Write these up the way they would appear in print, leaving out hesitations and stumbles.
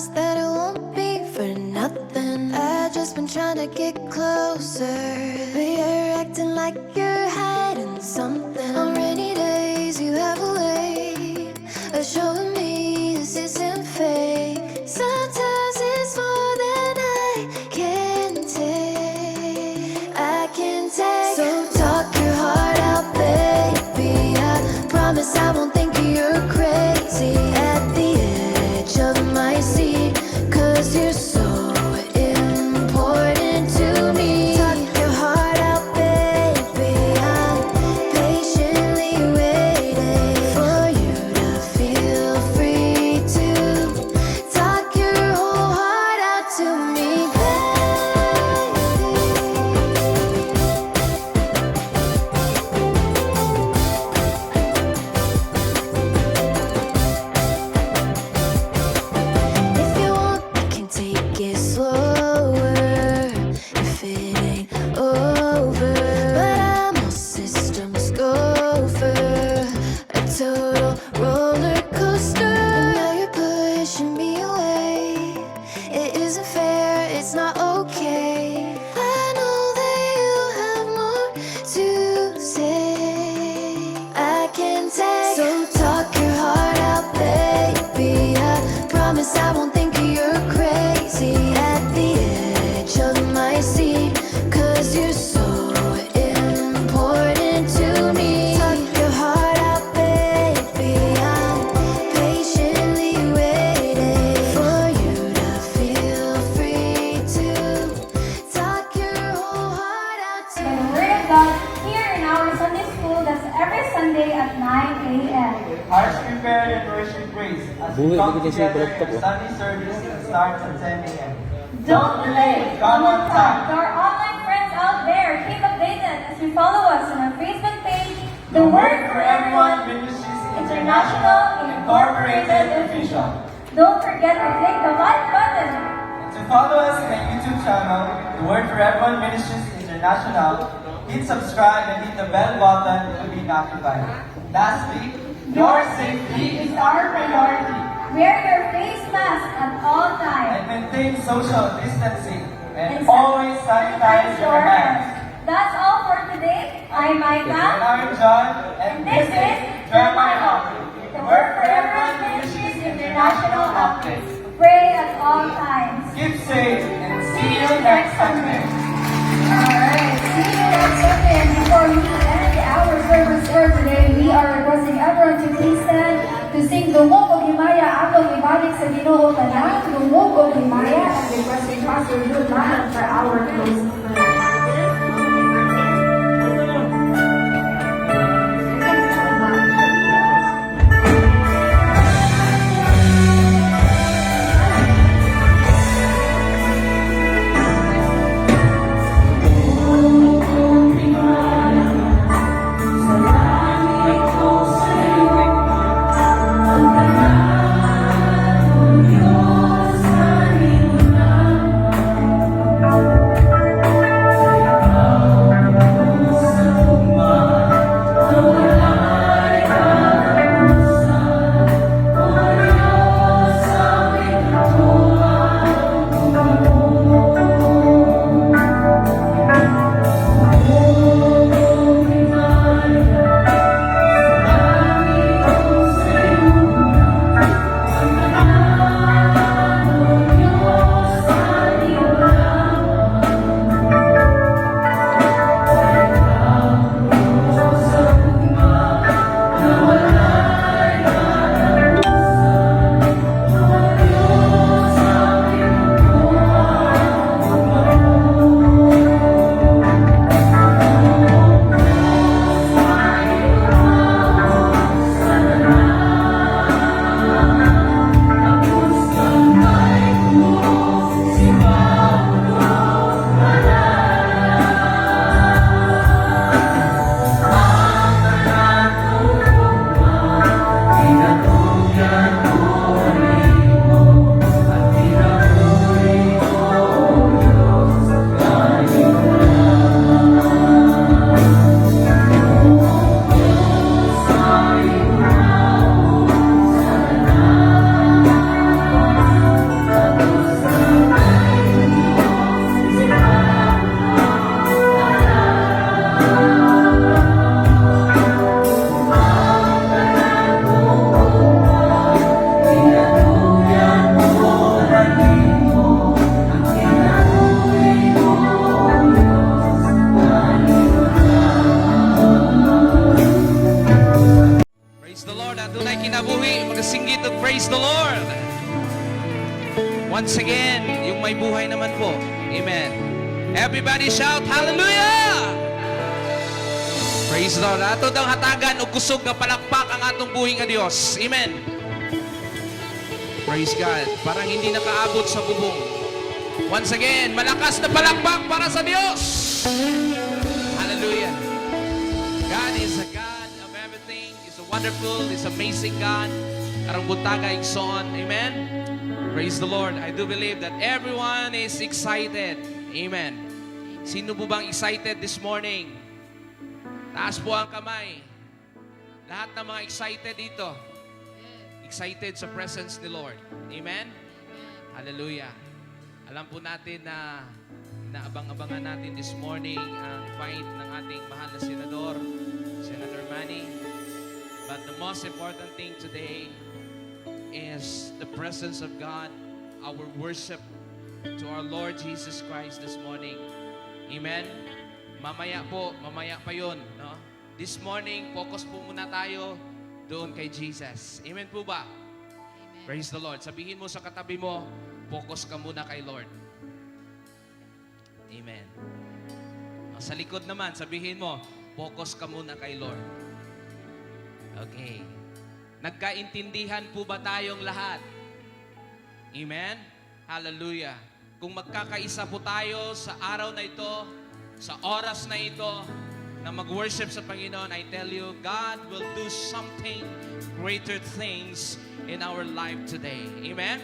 promise that it won't be for nothing. I've just been trying to get closer, but you're acting like you're hiding something. On rainy days you have a way of showing me this isn't fake. Sometimes it's more than I can take. I can take. So talk your heart out, baby. I promise I won't think you're crazy at the edge of my seat, 'cause you're so important to me. Talk your heart out, baby. I'm patiently waiting for you to feel free to talk your whole heart out to me, If you want, I can take it slower if it ain't over. But I'm all systems go for a total roller coaster. Now you're pushing me away. It isn't fair, it's not okay. I know that you have more to say. I can take. So talk your heart out, baby. I promise I won't think you're crazy at the edge of my seat, 'cause you're so important to me. Talk your heart out, baby. I'm patiently waiting for you to feel free to talk your whole heart out to The Word of God here in our Sunday school. That's every Sunday at 9 a.m. Hearts prepared and worship praise as we come together in Sunday service that starts at 10 a.m. Don't delay. Come on time. To our online friends out there, keep updated as you follow us on our Facebook page, The Word for Everyone Ministries International Incorporated Official. Don't forget to click the like button. And to follow us on our YouTube channel, The Word for Everyone Ministries International, hit subscribe and hit the bell button to be notified. Lastly, your safety is our priority. Wear your face mask at all times. And maintain social distancing and always sanitize your hands. That's all for today. I'm And Micah. I'm John, and This is Jeremiah. The Word for Everyone Ministries International Updates. Pray at all times. Keep safe and see you next Sunday. Alright, see you next Sunday. And before we end our service for today, we are requesting everyone to please stand to sing Dumog o Himaya atong ibalik sa Ginoo tanan. Dumog o Himaya, and requesting Pastor Jude Mahan for our closing prayer. Once again, yung may buhay naman po. Amen. Everybody shout, hallelujah! Praise the Lord. Ato daw hatagan o kusog na palakpak ang atong buhing nga Diyos. Amen. Praise God. Parang hindi nakaabot sa bubong. Once again, malakas na palakpak para sa Diyos. Hallelujah. God is a God of everything. He's a wonderful, He's amazing God. Karang buntaga igsoon. Amen. Praise the Lord. I do believe that everyone is excited. Amen. Sino po bang excited this morning? Taas po ang kamay. Lahat ng mga excited dito. Excited sa presence ni Lord. Amen? Hallelujah. Alam po natin na inaabang-abangan natin this morning ang fight ng ating mahal na senador, Senator Manny. But the most important thing today is the presence of God, our worship to our Lord Jesus Christ this morning. Amen? Mamaya pa yun. No? This morning, focus po muna tayo doon kay Jesus. Amen po ba? Amen. Praise the Lord. Sabihin mo sa katabi mo, focus ka muna kay Lord. Amen. Sa likod naman, sabihin mo, focus ka muna kay Lord. Okay. Nagkaintindihan po ba tayong lahat? Amen? Hallelujah. Kung magkakaisa po tayo sa araw na ito, sa oras na ito, na mag-worship sa Panginoon, I tell you, God will do something greater things in our life today. Amen?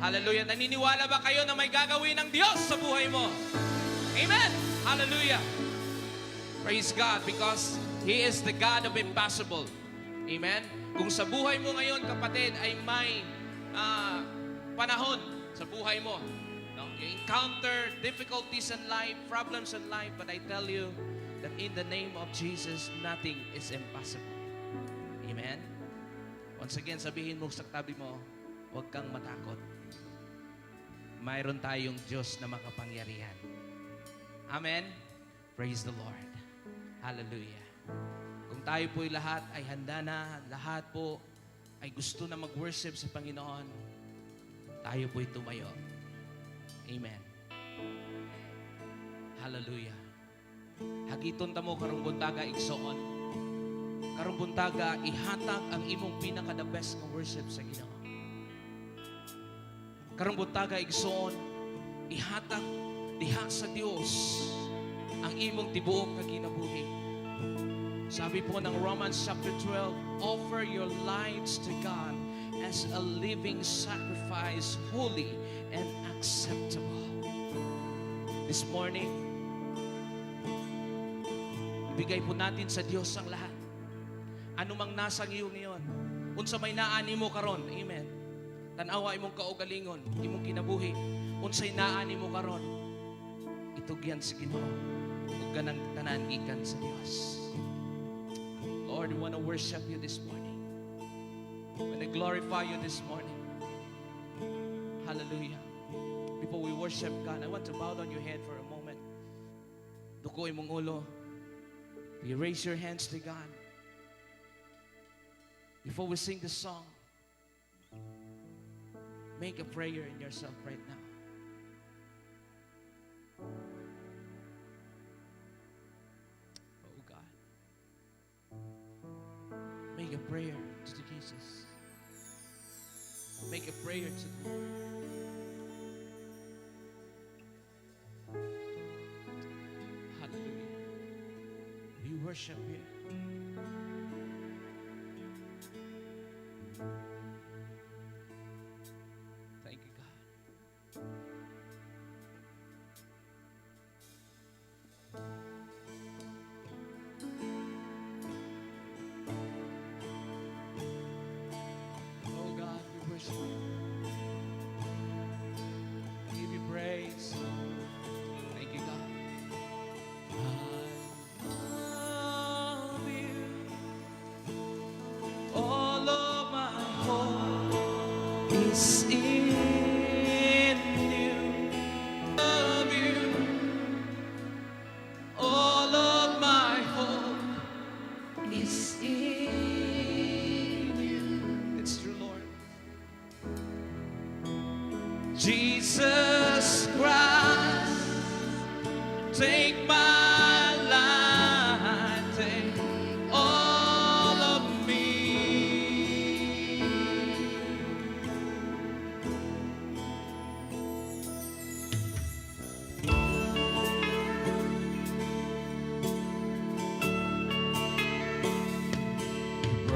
Hallelujah. Naniniwala ba kayo na may gagawin ng Diyos sa buhay mo? Amen? Hallelujah. Praise God because He is the God of impossible. Amen? Kung sa buhay mo ngayon, kapatid, ay may panahon sa buhay mo. No? You encounter difficulties in life, problems in life, but I tell you that in the name of Jesus, nothing is impossible. Amen? Once again, sabihin mo sa tabi mo, huwag kang matakot. Mayroon tayong Diyos na makapangyarihan. Amen? Praise the Lord. Hallelujah. Kung tayo po'y lahat ay handa na, lahat po ay gusto na mag-worship sa Panginoon, tayo po'y tumayo. Amen. Hallelujah. Hagiton ta mo karong buntaga igsoon. Karong buntaga ihatag ang imong pinaka the best nga worship sa Ginoo. Karong buntaga igsoon, ihatag diha sa Dios ang imong tibuok nga kinabuhi. Sabi po ng Romans chapter 12, offer your lives to God as a living sacrifice, holy and acceptable. This morning, ibigay po natin sa Diyos ang lahat. Ano mang nasa iyo ngayon, unsa may naani mo karon, amen. Tanawa imong kaugalingon, imong kinabuhi, unsay naani mo karon, itugyan sa Ginoo, ug kanang tanan gikan sa Dios. Lord, we want to worship you this morning. We want to glorify you this morning. Hallelujah. Before we worship God, I want to bow down your head for a moment. Duko imong ulo. You raise your hands to God. Before we sing this song, make a prayer in yourself right now. Oh God. Make a prayer to Jesus. Make a prayer to the Lord. Hallelujah. We worship you. Thank you, God. Oh God, we worship you. Give you praise. Thank you, God.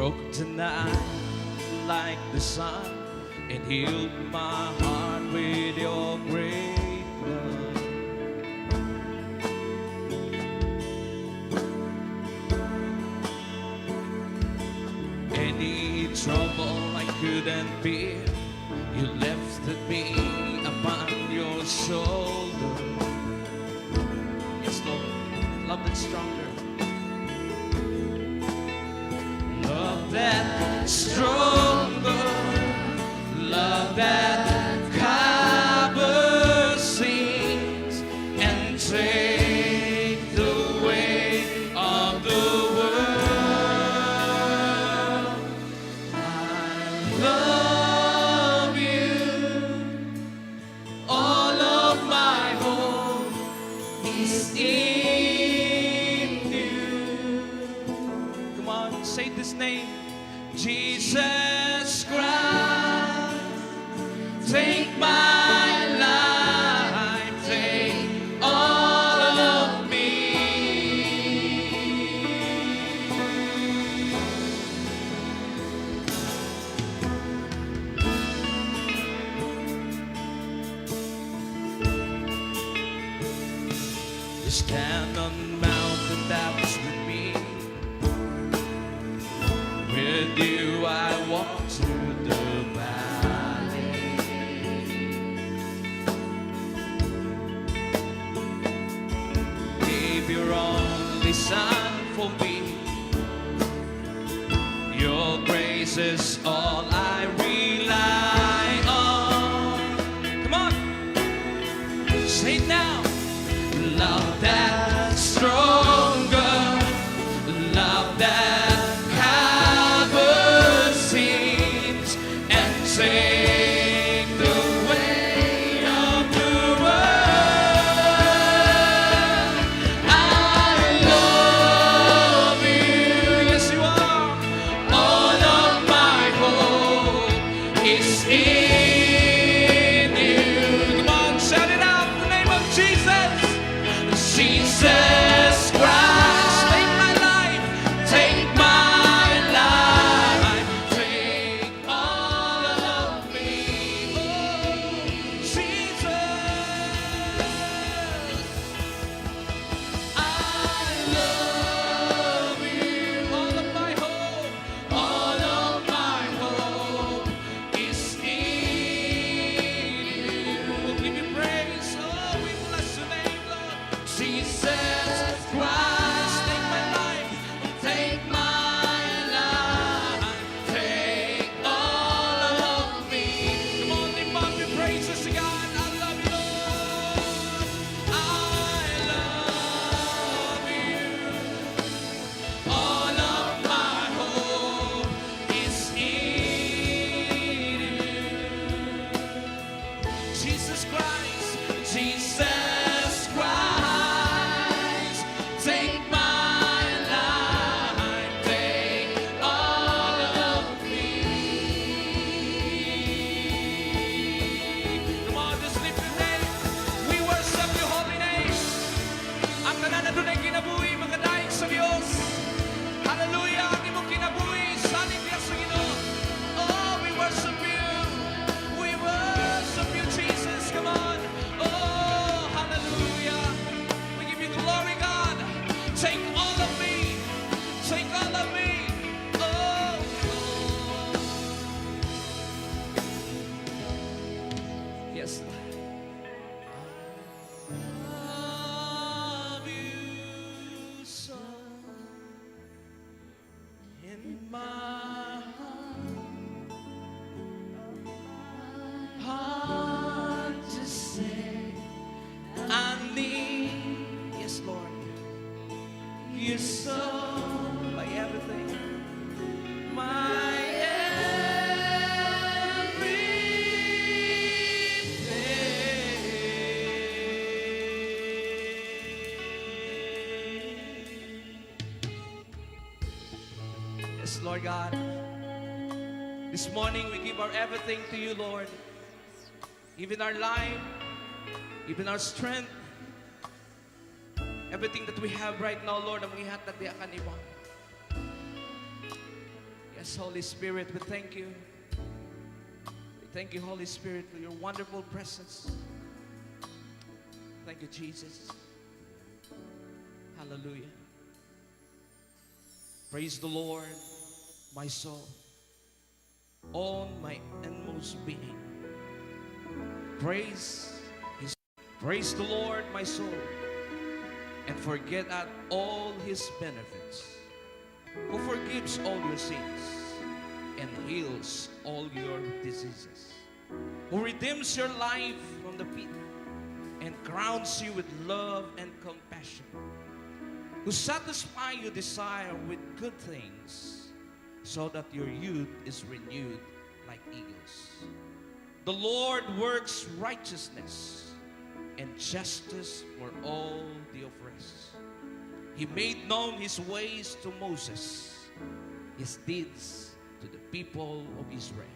broke the night like the sun and healed my heart with your great love. Any trouble I couldn't bear, you lifted me upon your shoulder. Yes, Lord, love that's stronger. Love that stronger, love that covers sins and take the weight of the world. I love you, all of my hope is in you. Come on, say this name. Jesus Christ, take my life, take all of me. You stand on the mountain that was with me. With you I walk through the valley. Gave your only Son for me. Your grace is all I rely on. Come on, say it now. Love that's stronger, love that covers sins and take the weight of the world. I love you, yes you are. All of my hope is in you. Come on, shout it out in the name of Jesus. Jesus Christ, take my life, take my life, take all of me. Oh, Jesus, I love you. All of my hope is in you. We'll give you praise. Oh, we bless your name, Lord. Jesus Christ, take my life, take my life, take all of me. Come on, lift up your praises to God. I love you, Lord. I love you. All of my hope is in you. Jesus Christ, Jesus Christ, take my life, take all of me. Come on, just lift your name. We worship your holy name. Ang tanan na doon ay kinabuhi, mga daig sa Diyos. Hallelujah, ang imong kinabuhi, saling biyak sa Ginoo. Oh, we worship you. We worship you, Jesus. Come on. Oh, hallelujah. We give you glory, God. Take all of me. Take all of me. Oh, Lord. Yes, Lord. Love you so in my heart to say I need, yes Lord, you so my everything, my everything. Yes, Lord God. This morning we give our everything to you, Lord. Even our life, even our strength, everything that we have right now, Lord, ang ihatag di akan iba. Yes, Yes, Holy Spirit, we thank you. We thank you, Holy Spirit, for your wonderful presence. Thank you, Jesus. Hallelujah. Praise the Lord, my soul, all my inmost being. Praise the Lord, my soul, and forget not all his benefits, who forgives all your sins and heals all your diseases, who redeems your life from the pit and crowns you with love and compassion, who satisfies your desire with good things, so that your youth is renewed like eagles. The Lord works righteousness and justice for all the oppressed. He made known his ways to Moses, his deeds to the people of Israel.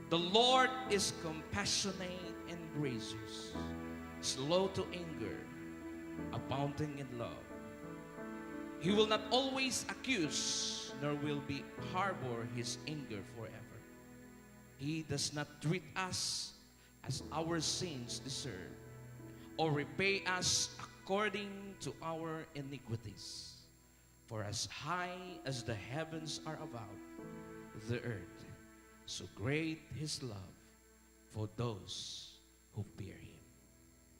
The Lord is compassionate and gracious, slow to anger, abounding in love. He will not always accuse, nor will be harbor his anger forever. He does not treat us as our sins deserve, or repay us according to our iniquities. For as high as the heavens are above the earth, so great his love for those who fear him.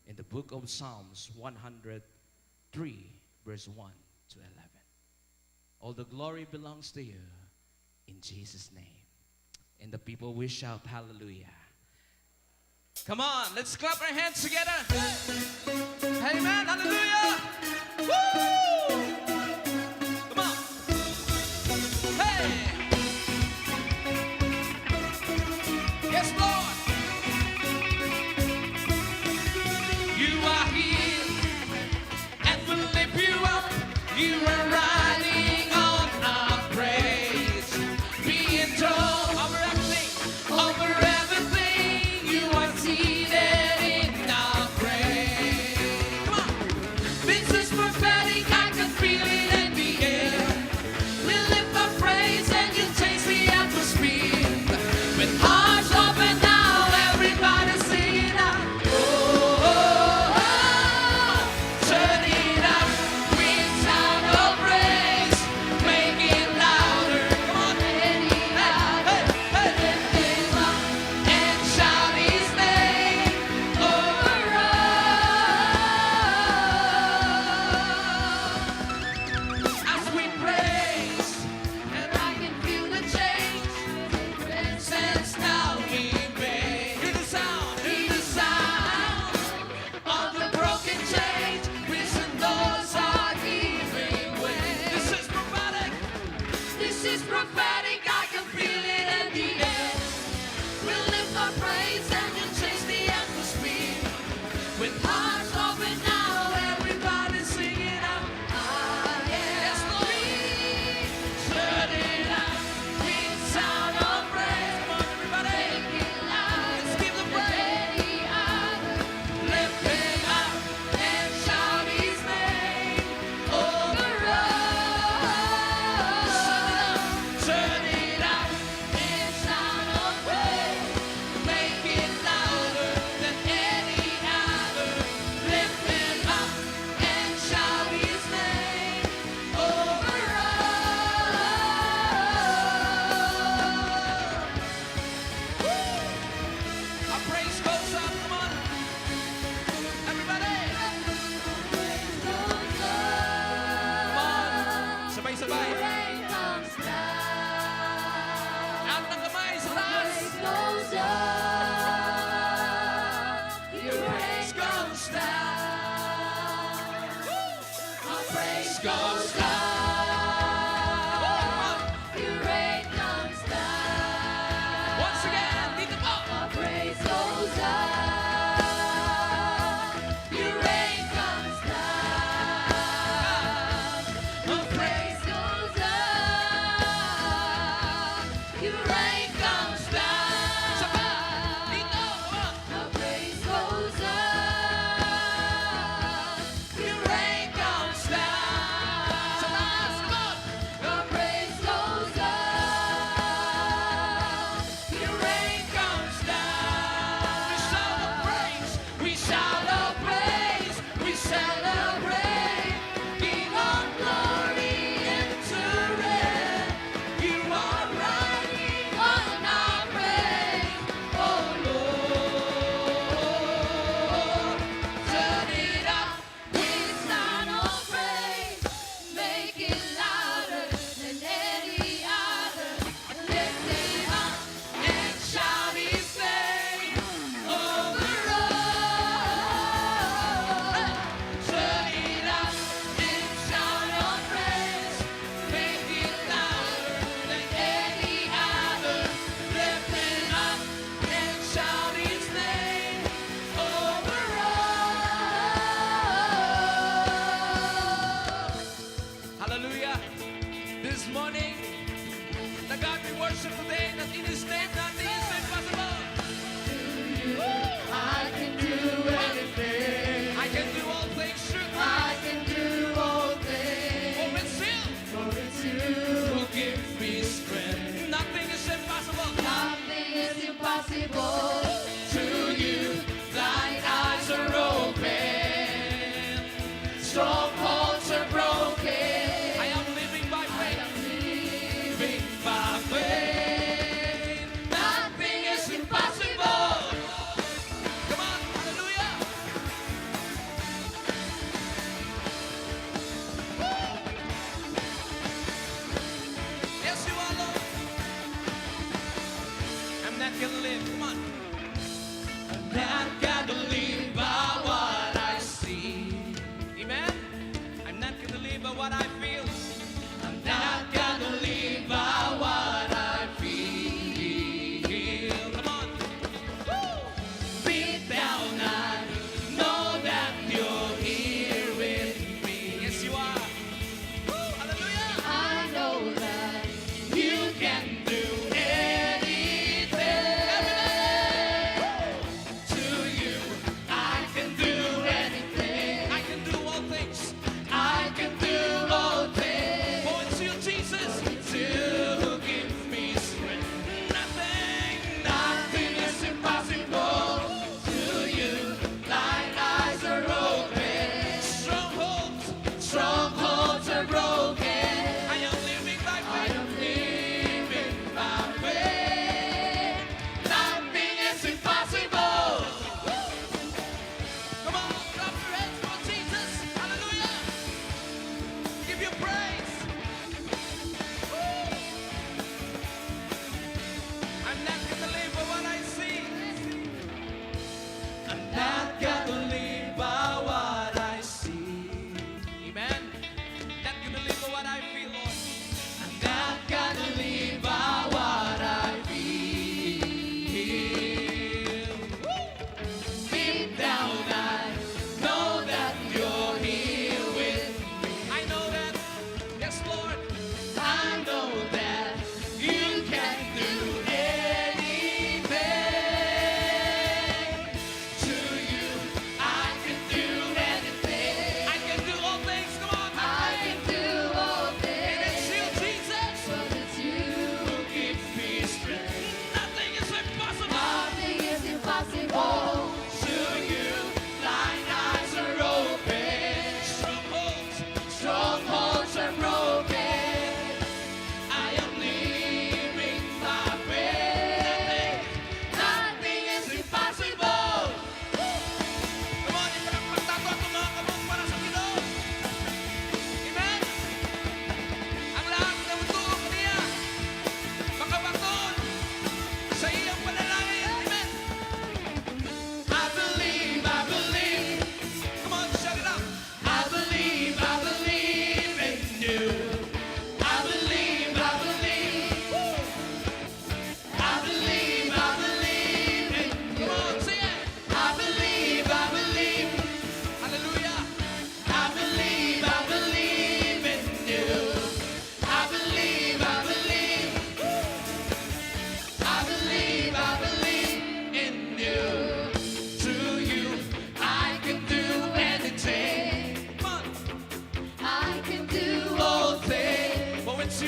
In the book of Psalms 103, verse 1 to 11. All the glory belongs to you, in Jesus' name. And the people will shout hallelujah. Come on, let's clap our hands together. Amen, hallelujah. Woo! Come on. Hey! Yes, Lord. You are here, and we'll lift you up. You are riding on our praise. Be enthroned over everything, over everything. You are seated in our praise. Come on. This is prophetic, I can feel it in the air. We lift our praise and you change the atmosphere. With hearts open now, everybody sing it out. Oh, oh, oh. Turn it up with sound of praise. Make it louder. Come on. Any louder. Lift him up and shout his name over us. As we praise, and I can feel the change. Since now we make. Hear the sound of the broken chains. Prison doors are giving way. This is prophetic. This is prophetic. I can feel it in the air. We'll lift our praise and you change the atmosphere. With hearts open now, everybody sing it out. Ah, yes, Lord. Turn it up with sound of praise. Come on, everybody. Make it loud. Let's give the praise. Lift him up and shout his name over us. Turn it up in sound of praise. Make it louder than any other. Lift him up and shout his name over us. Our praise goes up. Come on, everybody. Come on, sabay-sabay. Out ng kamay sa taas. Your praise goes down. Our praise goes down. Your rain comes down. Once again, dito po. Our praise goes up. Your rain comes down. Our praise goes up. Your rain comes down. Saba, dito. Our praise goes up. Your rain comes down. Saba.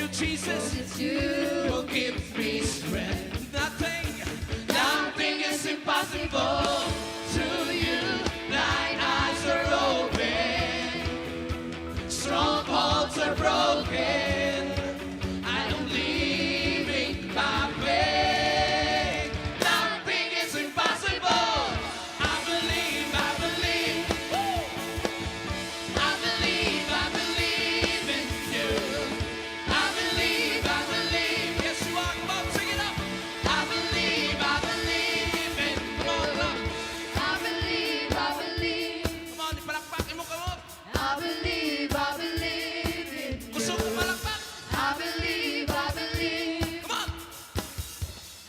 you, Jesus. It's you. You give me strength. Nothing is impossible to you. Blind eyes are open. Strongholds are broken. I am living by faith. Nothing is impossible. I believe, I believe. Woo! I believe in you. I believe, yes you are. Come on, sing it up. I believe in you. Come on, come on. I believe Come on, ipalakpakin mo ka mo. I believe in you. Gusto ko palakpak. I believe Come on.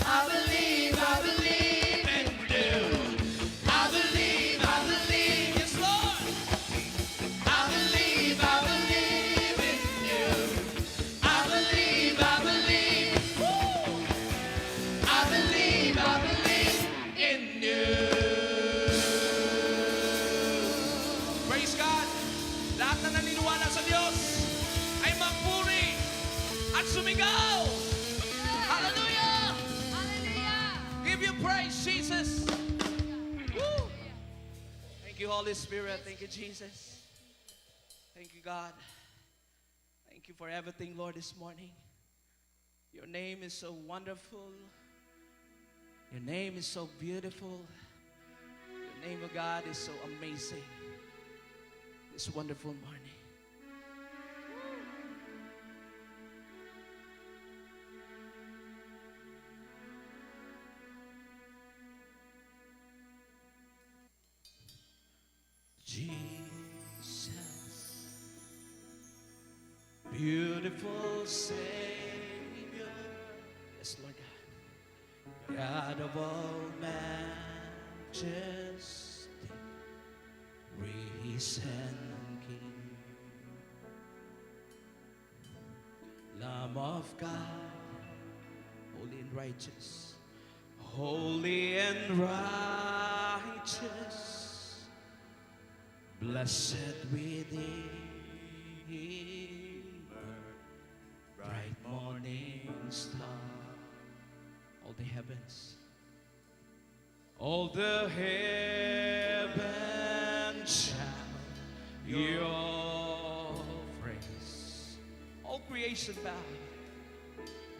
I believe In you. I believe, yes Lord. I believe in you. I believe, woo. I believe in you. Praise God. Lahat na naniniwala sa Diyos ay magpuri at sumigaw. Hallelujah! Give you praise, Jesus. Woo. Thank you, Holy Spirit. Thank you, Jesus. Thank you, God. Thank you for everything, Lord, this morning. Your name is so wonderful. Your name is so beautiful. Your name, of God, is so amazing. This wonderful morning. Jesus, beautiful Savior. Yes, Lord God. God of all majesty, risen King, Lamb of God, holy and righteous, holy and righteous. Blessed Redeemer, bright morning star. All the heavens shout your praise. All creation bow.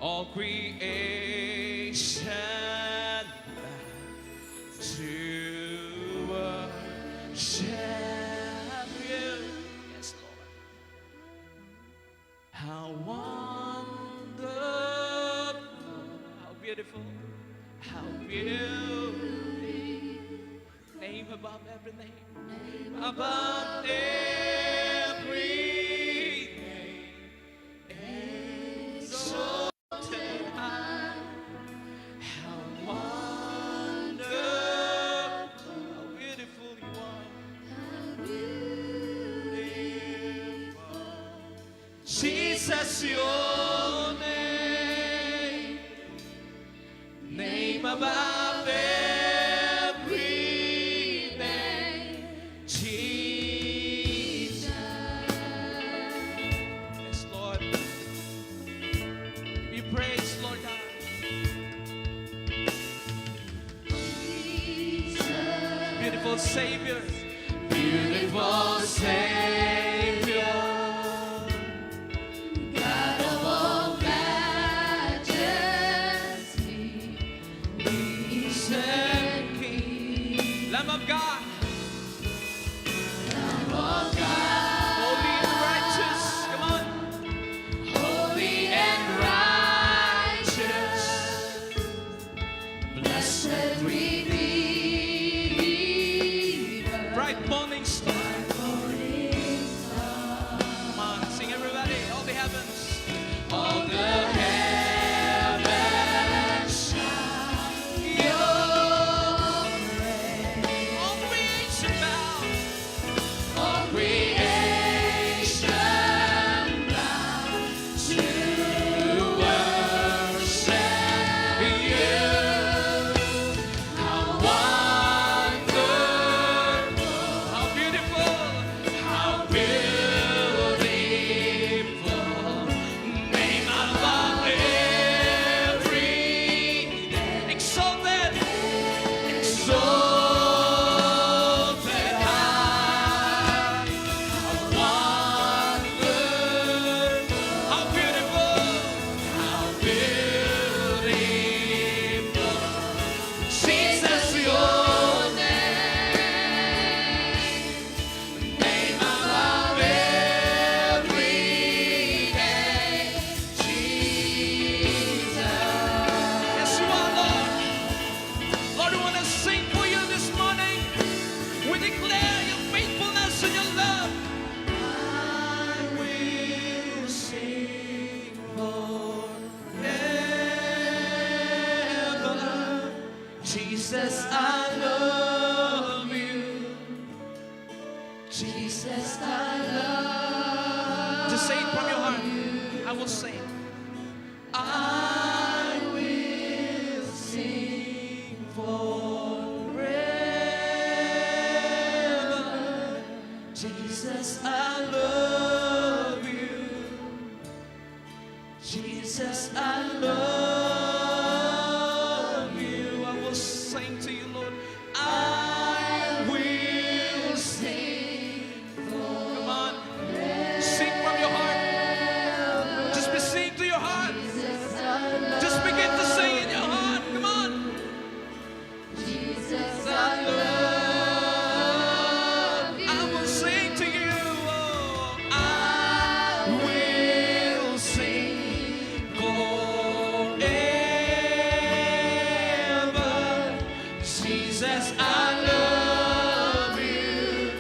All creation bow to worship. Yes, Lord. How wonderful, how beautiful, how beautiful. Name above every name, above every name, exalted high. How wonderful, how beautiful you are. Jesus, your name above every name, Jesus. Yes, Lord. Give you praise, Lord God. Beautiful Savior, beautiful Savior. Lamb of God, holy and righteous. Come on, holy and righteous. Blessed Redeemer, Jesus, I love. Just say it from your heart. I will sing. I will sing forever. Jesus, I love you. Jesus, I love you. I will sing to you, Lord. I will sing Come on. Sing from your heart. Just be sing to your heart. Just begin to sing in your heart. Come on. Jesus, I love you. I will sing to you. Oh, I will sing forever. Jesus, I love you.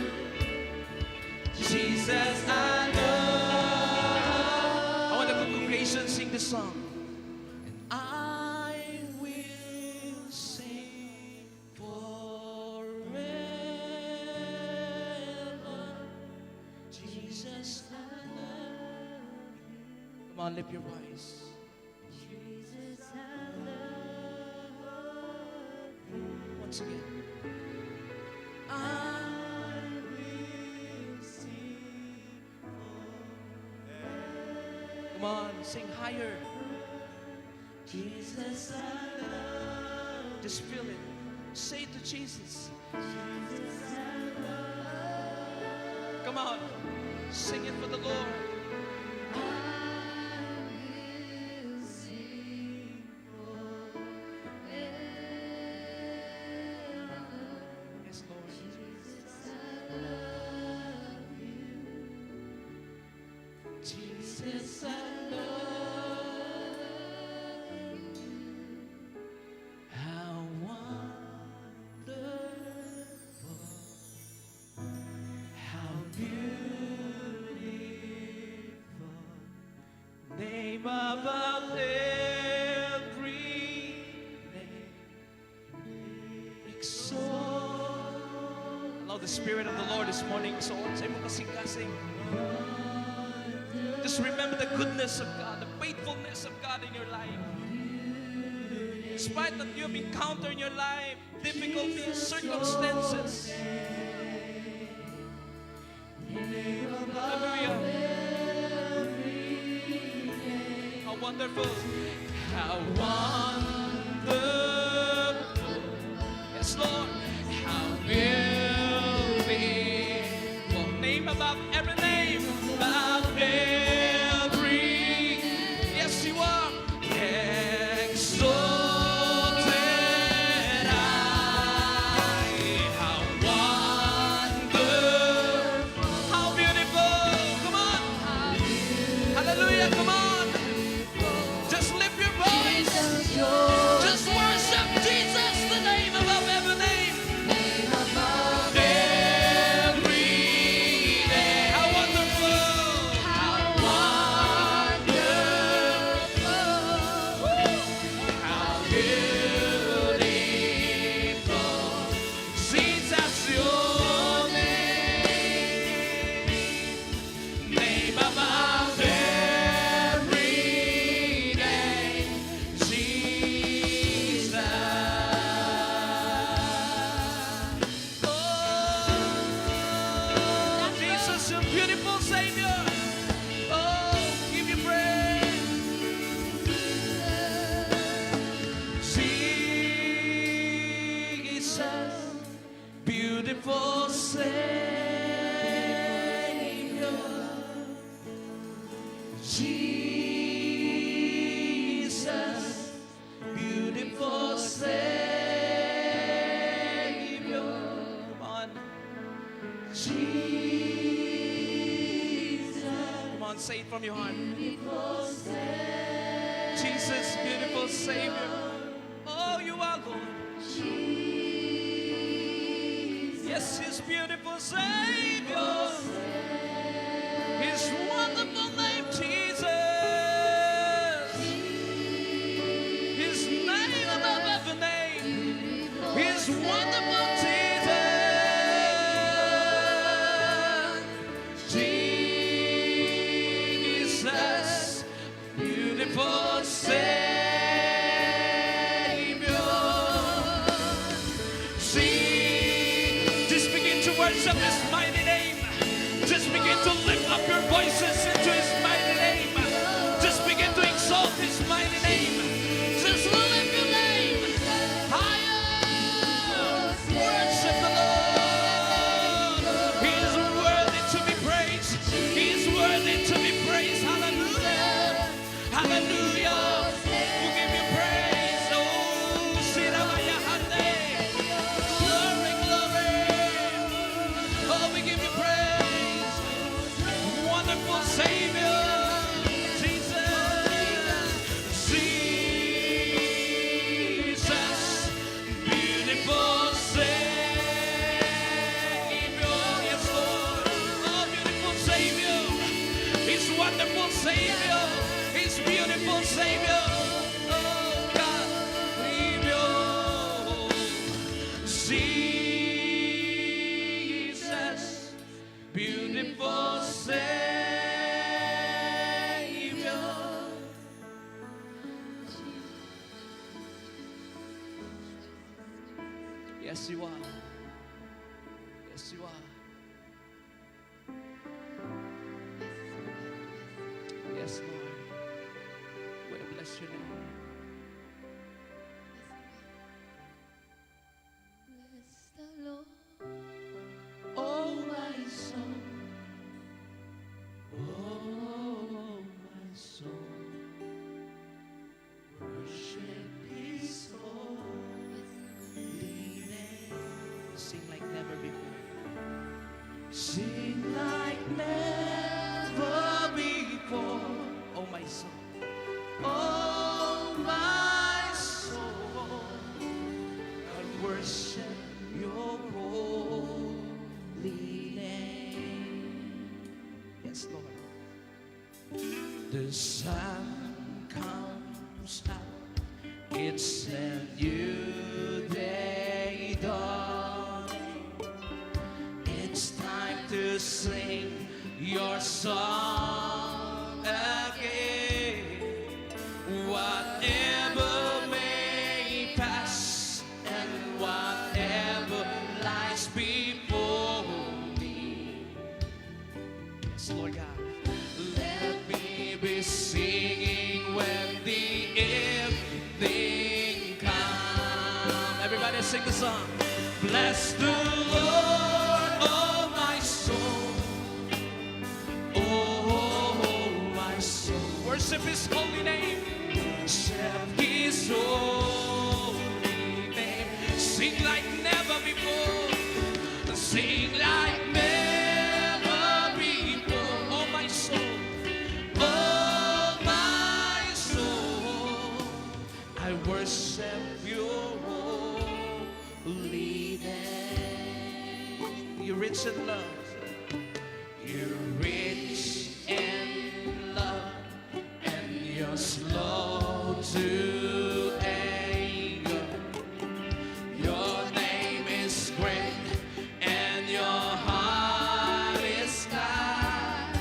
Jesus, I love. I want the congregation to sing this song. And I will sing forever. Jesus, I love you. Come on, lift your voice. Jesus, I love you. Once again. I will sing forever. Come on, sing higher. Jesus, I love. Just feel it. Say it to Jesus. Jesus, I love. Come on. Sing it for the Lord. I will sing forever. Yes, Lord. Jesus, I love you. Jesus, I love you. How wonderful, how beautiful, Name above every name. exalt. Allow the Spirit of the Lord this morning. So, sa imong kasing-kasing. Just remember the goodness of God, the faithfulness of God in your life. Despite that you have encountered in your life difficulties, circumstances. Hallelujah. How wonderful. How wonderful. Yes, Lord. How beautiful. Name above every name. Above every. Yes, you are. Exalted high. How wonderful. How beautiful. Come on. Hallelujah. Come on. Just lift your voice. Just worship Jesus, the name above every name. Every day. How wonderful. How beautiful. Jesus, your name. Name above every name. Jesus. Oh, Jesus, your beautiful Savior. Oh, give you praise. Jesus, beautiful Savior. Jesus, beautiful Savior. Come on. Jesus, Come on, say it from your heart. beautiful Savior. Jesus, beautiful Savior. Oh, you are Lord. Jesus, Yes, His beautiful Savior. His wonderful name, Jesus. His name above every name. His wonderful Jesus. Savior, His beautiful Savior. Oh God, Jesus, beautiful Savior. Yes, you are. Yes, you are. Yes, Lord. We bless your name. Bless the Lord. Oh, my soul. Oh, my soul. Worship His holy name. Sing like never before. Sing like never before. Oh, my soul. Oh, my soul. I worship your holy name. Yes, Lord. The sun comes up, it's a new day dawning. It's time to sing your song again. Whatever may pass and whatever lies before me. Yes, Lord God. Let me be singing when the evening comes. Everybody sing the song. Bless the Lord, oh my soul. Oh, my soul. Worship His holy name. Worship His holy name. Sing like never before. Sing like never before. Oh, my soul. Oh, my soul. I worship your holy name. You're rich in love. You're rich in love, and you're slow to anger. Your name is great, and your heart is kind.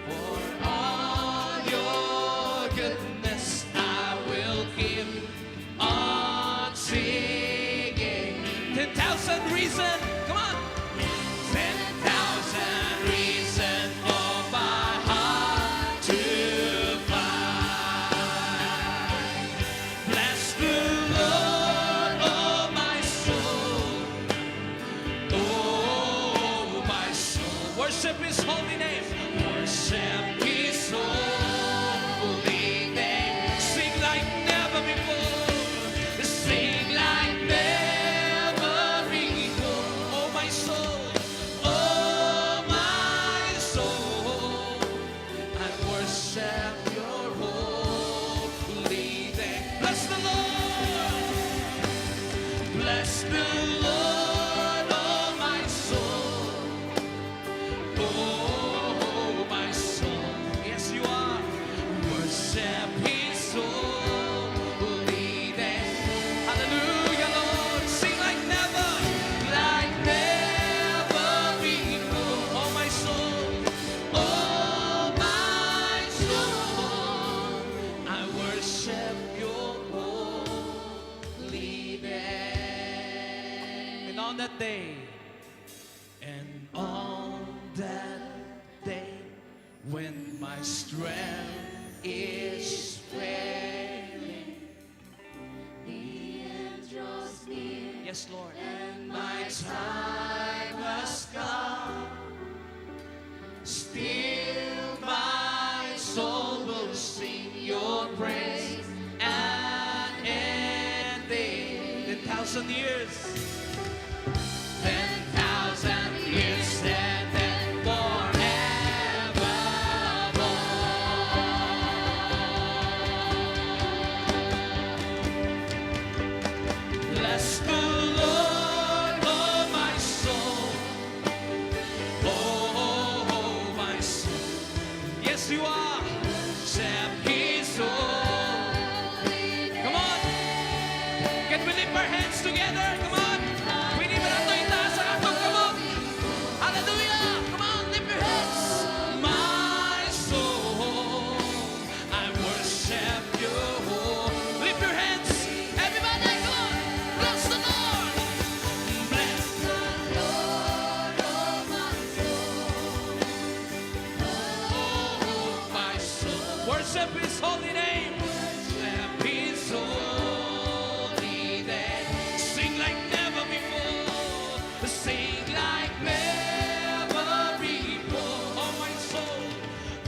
For all your goodness, I will give on singing. 10,000 reasons, come on. 10,000 reasons for my heart to find. Bless the Lord, oh my soul. Oh, my soul. Worship His holy name. Worship His holy name. Sing like never before. Sing like never before. Oh, my soul. Oh, my soul. I worship your holy name. Bless the Lord. Bless the Lord, oh, my soul. Oh, my soul. Yes, you are. Worship His holy name. Hallelujah, Lord. Sing like never before. Oh, my soul. Oh, my soul. I worship your holy name. And on that day, when my strength is failing, The end draws near. yes, Lord, And my time has come. Still, my soul will sing your praise and ending 10,000 years. 10,000 years and then forevermore. Bless the Lord, oh my soul. Oh, my soul. Yes, you are. worship His holy name. Worship His holy name. Sing like never before. Sing like never before. Oh my soul,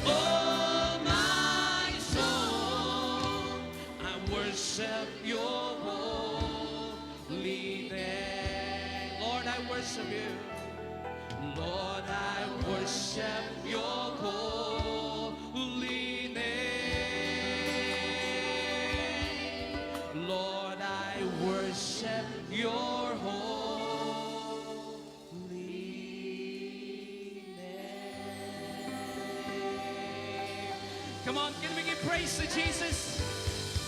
oh my soul, I worship Your holy name. Lord, I worship You. Lord, I worship Your holy name. Lord, I worship Your holy name. Come on, can we give praise to Jesus?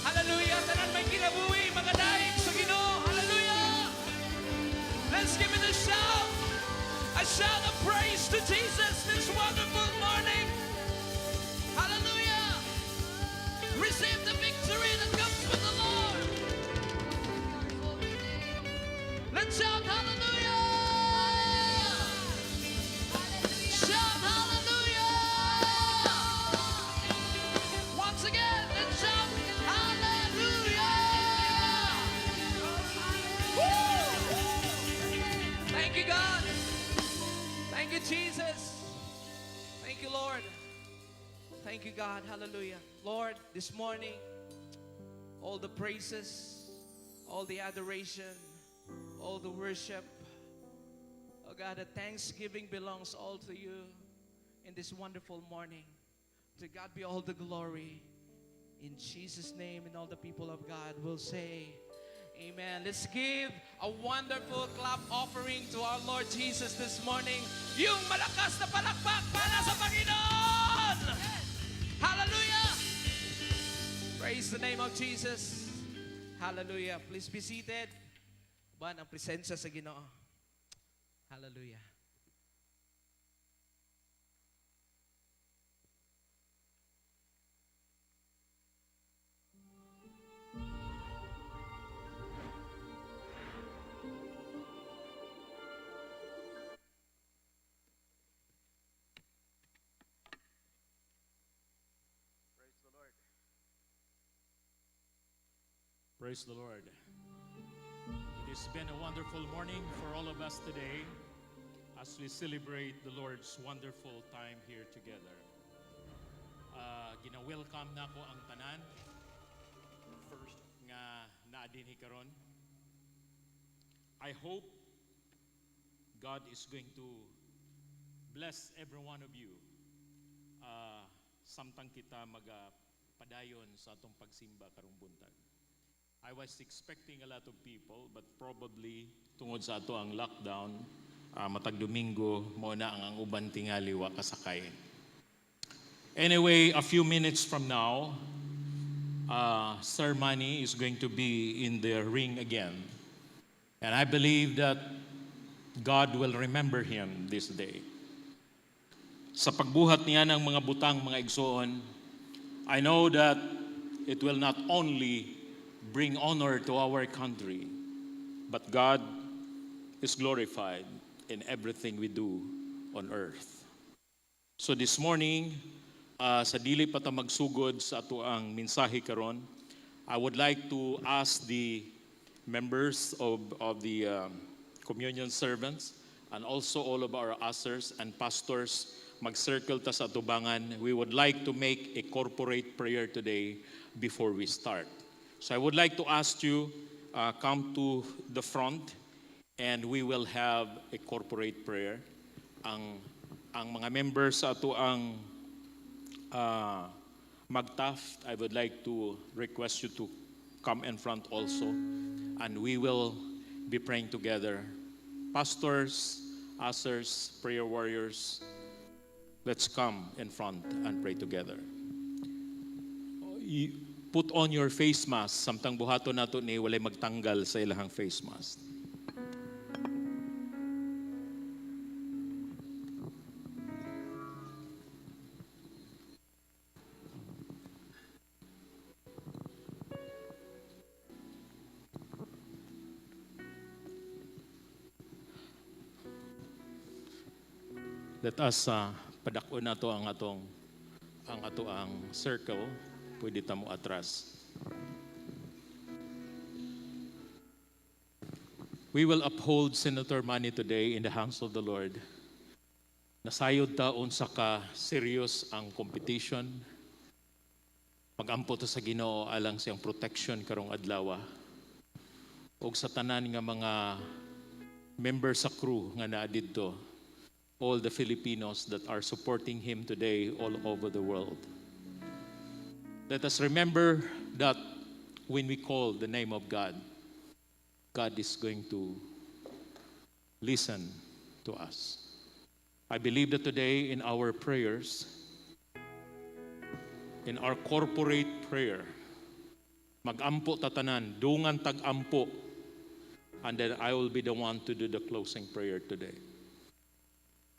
Hallelujah. Tanan may kinabuhi, mga daig sa Ginoo. Hallelujah. Let's give it a shout. A shout of praise to Jesus this wonderful morning. Hallelujah. Receive the victory that comes with the Lord. Let's shout hallelujah. Shout hallelujah. Once again, let's shout hallelujah. Woo! Thank you, God. Thank you, Jesus. Thank you, Lord. Thank you, God. Hallelujah. Lord, this morning, all the praises, all the adoration, all the worship, oh God, the thanksgiving belongs all to You in this wonderful morning. To God be all the glory. In Jesus' name, and all the people of God will say, amen. Let's give a wonderful clap offering to our Lord Jesus this morning. Yung malakas na palakpak para sa Panginoon! Hallelujah! Praise the name of Jesus. Hallelujah. Please be seated. Ban ang presensya sa Ginoo. Hallelujah. Praise the Lord. It has been a wonderful morning for all of us today as we celebrate the Lord's wonderful time here together. Gina-welcome na ko ang tanan. First nga naadinhi karon. I hope God is going to bless every one of you. Samtang kita magapadayon sa atong pagsimba karong buntag. I was expecting a lot of people, but probably tungod sa ato ang lockdown, matag Domingo, mao na ang uban tingali wa kasakay. Anyway, a few minutes from now, Sir Manny is going to be in the ring again. And I believe that God will remember him this day. Sa pagbuhat niya ng mga butang, mga igsoon, I know that it will not only bring honor to our country, but God is glorified in everything we do on earth. So this morning, sa dili pa ta magsugod sa ato ang mensahe karon, I would like to ask the members of the communion servants and also all of our ushers and pastors mag-circle ta sa atubangan. We would like to make a corporate prayer today before we start. So I would like to ask you, come to the front and we will have a corporate prayer. Ang mga members sa ato ang magtaft, I would like to request you to come in front also, and we will be praying together. Pastors, ushers, prayer warriors, let's come in front and pray together. Put on your face mask, samtang buhaton nato ni walay magtanggal sa ilahang face mask. Let us padakon nato ang atong ang ato ang circle, pwede ta mo atras. We will uphold Senator Manny today in the hands of the Lord. Nasayod ta unsa ka serious ang competition. Pagampo ta sa Ginoo alang siyang protection karong adlaw. Og sa tanan nga mga members sa crew nga naa didto, all the Filipinos that are supporting him today all over the world. Let us remember that when we call the name of God, God is going to listen to us. I believe that today in our prayers, in our corporate prayer, magampo tatanan, dungan tag-ampo, and then I will be the one to do the closing prayer today.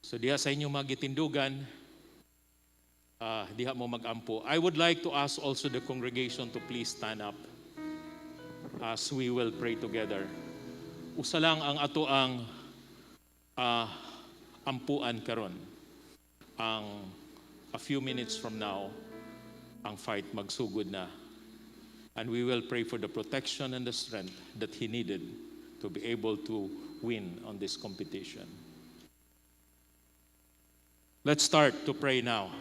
So diha sa inyo magitindugan, diha mo magampo. I would like to ask also the congregation to please stand up as we will pray together. Usa lang ang ato ang ampuan karon. Ang a few minutes from now, ang fight magsugod na. And we will pray for the protection and the strength that he needed to be able to win on this competition. Let's start to pray now.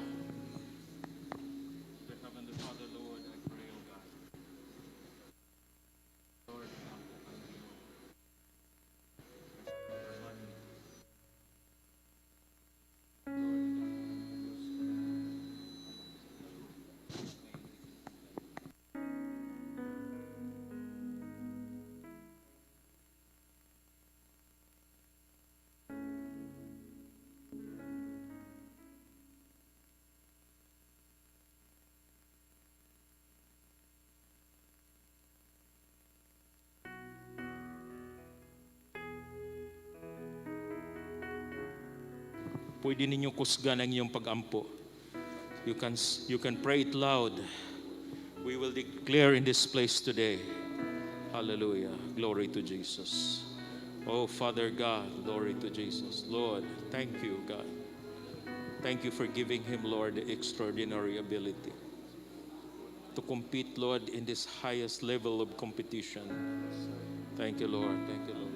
Heavenly Father, Lord, I pray, O God. Lord, pwede ninyo kusgan ang iyong pag-ampo. You can pray it loud. We will declare in this place today. Hallelujah. Glory to Jesus. Oh, Father God, glory to Jesus. Lord, thank you, God. Thank you for giving him, Lord, the extraordinary ability to compete, Lord, in this highest level of competition. Thank you, Lord. Thank you, Lord.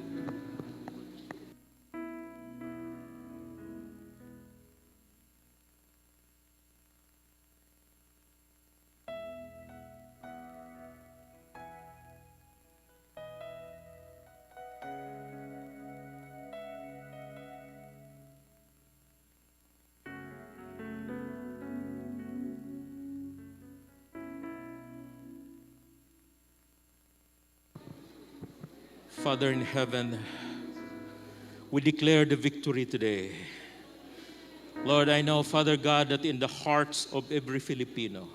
Father in heaven, we declare the victory today. Lord, I know, Father God, that in the hearts of every Filipino,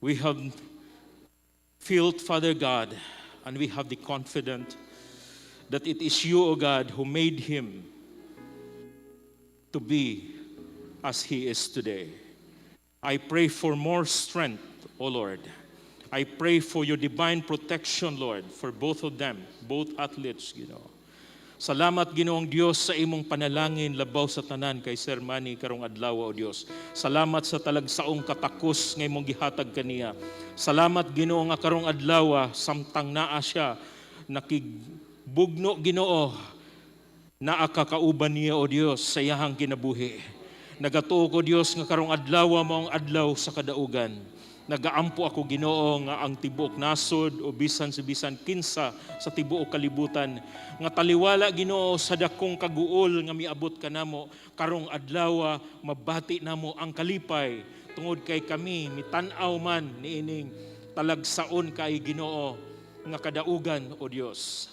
we have felt, Father God, and we have the confidence that it is you, O God, who made him to be as he is today. I pray for more strength, O Lord. I pray for your divine protection, Lord, for both of them, both athletes, Ginoo. Salamat, Ginoong Dios, sa imong panalangin labaw sa tanan kay Sir Manny karong adlaw, O Dios. Salamat sa talagsaong katakos nga imong gihatag kaniya. Salamat, Ginoo, nga karong adlaw samtang naa siya nakigbugno, Ginoo, naa kakauban niya, O Dios, sa iyahang kinabuhi. Nagatuo ko, Dios, nga karong adlaw mo ang adlaw sa kadaugan. Nagaampo ako, Ginoo, nga ang tibuok nasod o bisan kinsa sa tibuok kalibutan nga taliwala, Ginoo, sa dakong kaguol nga miabot kanamo karong adlaw mabati namo ang kalipay tungod kay kami mitan-aw man niining talagsaon kay Ginoo nga kadaugan, O Dios.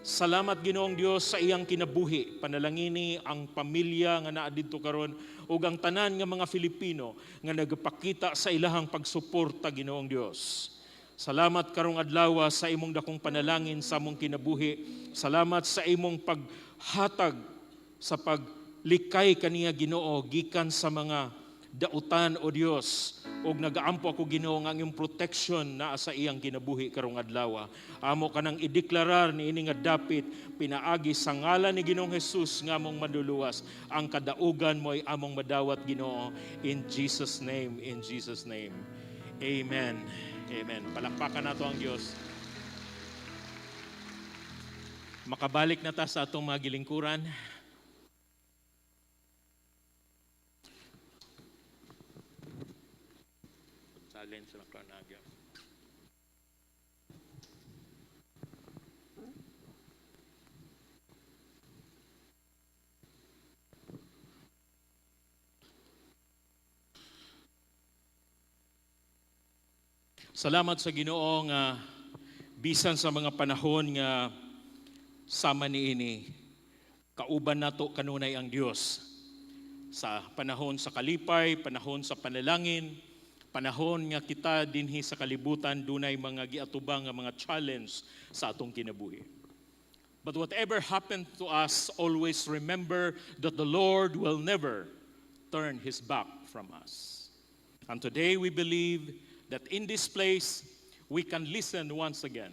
Salamat, Ginoong Dios, sa iyang kinabuhi. Panalangini ang pamilya nga naa didto karon ug ang tanan nga mga Filipino nga nagapakita sa ilahang pagsuporta, Ginoong Dios. Salamat karong adlaw sa imong dakong panalangin sa among kinabuhi. Salamat sa imong paghatag sa paglikay kaniya, Ginoo, gikan sa mga dautan, O Dios, og nagaampo ako Ginoo nga ang iyong protection naa sa iyang kinabuhi karong adlaw. Amo kanang ideklarar niini nga dapit pinaagi sa ngalan ni Ginoong Hesus nga among maduluwas. Ang kadaugan mo ay among madawat Ginoo, in Jesus name, in Jesus name. Amen. Amen. Palakpakan nato ang Dios. Makabalik na ta sa atong mga gilingkuran. Challenge na kanagya. Salamat sa Ginoo nga bisan sa mga panahon nga sama niini kauban nato kanunay ang Dios sa panahon sa kalipay, panahon sa panalangin, panahon nga kita dinhi sa kalibutan dunay mga giatubang nga mga challenge sa atong kinabuhi. But whatever happened to us, always remember that the Lord will never turn His back from us. And today we believe that in this place we can listen once again.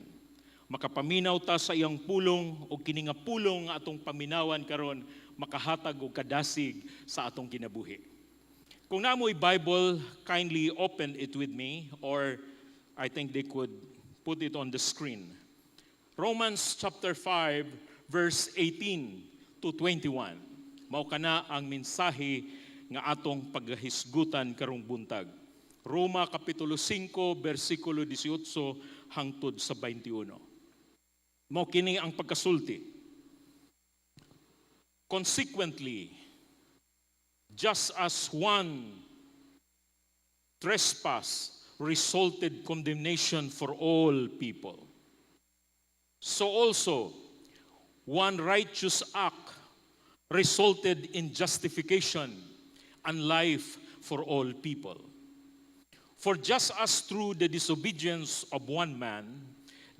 Makapaminaw ta sa iyang pulong o kininga pulong nga atong paminawan karon makahatag og kadasig sa atong kinabuhi. Kung namoy Bible, kindly open it with me, or I think they could put it on the screen. Romans chapter 5 verse 18 to 21. Mao kana ang mensahe nga atong paghisgutan karong buntag. Roma kapitulo 5 bersikulo 18 hangtod sa 21. Mao kini ang pagkasulti. Consequently, just as one trespass resulted condemnation for all people, so also one righteous act resulted in justification and life for all people. For just as through the disobedience of one man,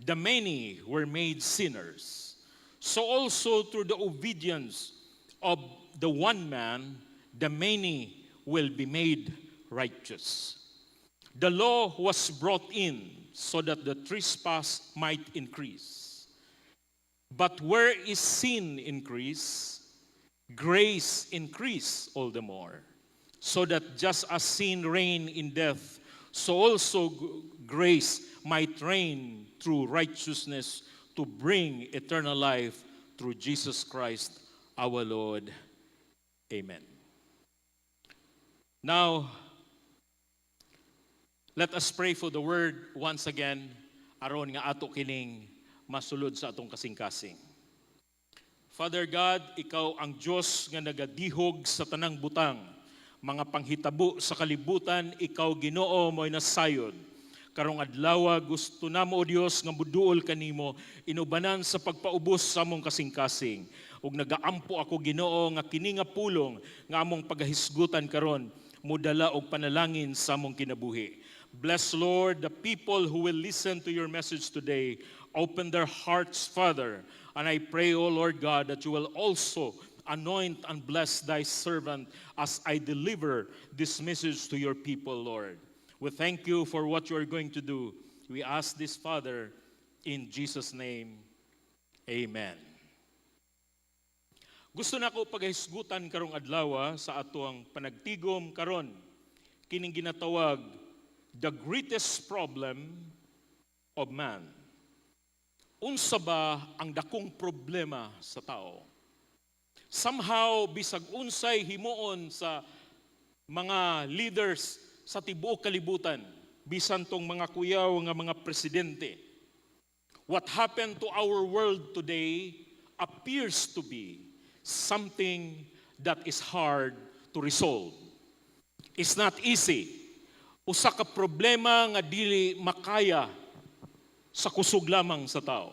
the many were made sinners, so also through the obedience of the one man, the many will be made righteous. The law was brought in so that the trespass might increase. But where is sin increase, grace increase all the more, so that just as sin reigned in death, so also grace might reign through righteousness to bring eternal life through Jesus Christ our Lord. Amen. Now, let us pray for the word once again, aron nga ato kining masulod sa atong kasing-kasing. Father God, ikaw ang Diyos nga nagadihog sa tanang butang. Mga panghitabo sa kalibutan, ikaw Ginoo mo'y nasayod. Karong adlaw gusto namo o Dios nga muduol kanimo inubanan sa pagpaubos sa among kasing-kasing. Ug nagaampo ako Ginoo nga kini nga pulong nga among pagahisgutan karon mudala og panalangin sa among kinabuhi. Bless Lord the people who will listen to your message today. Open their hearts, Father, and I pray, O Lord God, that you will also anoint and bless thy servant as I deliver this message to your people, Lord. We thank you for what you are going to do. We ask this, Father, in Jesus' name. Amen. Gusto na ko paghisgutan karong adlaw sa ato ang panagtigom karon kining ginatawag the greatest problem of man. Unsa ba ang dakong problema sa tao? Somehow, bisag unsay himuon sa mga leaders sa tibuok kalibutan, bisan tong mga kuyaw nga mga presidente, what happened to our world today appears to be something that is hard to resolve. It's not easy. Usa ka problema nga dili makaya sa kusog lamang sa tao.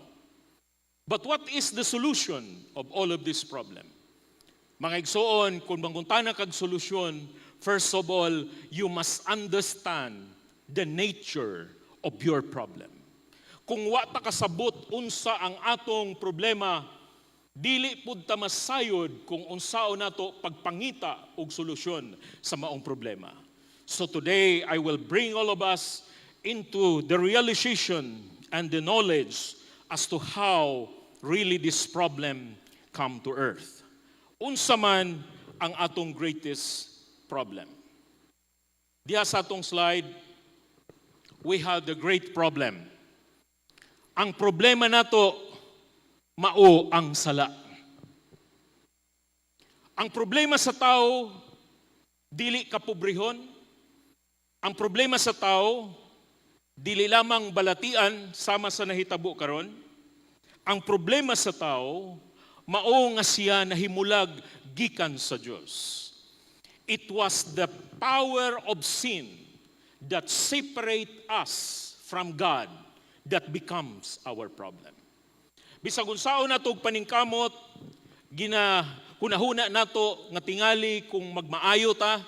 But what is the solution of all of this problem? Mga igsoon, kung manguntana kag solusyon, first of all, you must understand the nature of your problem. Kung wa ta kasabot unsa ang atong problema, dili pud ta masayod kung unsaon nato pagpangita og solusyon sa maong problema. So today, I will bring all of us into the realization and the knowledge as to how really this problem come to earth. Unsa man ang atong greatest problem. Diha sa atong slide, we have the great problem. Ang problema nato, mao ang sala. Ang problema sa tao, dili kapobrehon. Ang problema sa tao, dili lamang balatian sama sa nahitabo karon. Ang problema sa tao, mao nga siya nahimulag gikan sa Dios. It was the power of sin that separate us from God that becomes our problem. Bisag unsaon nato og paningkamot, hunahuna nato nga tingali kung magmaayo ta,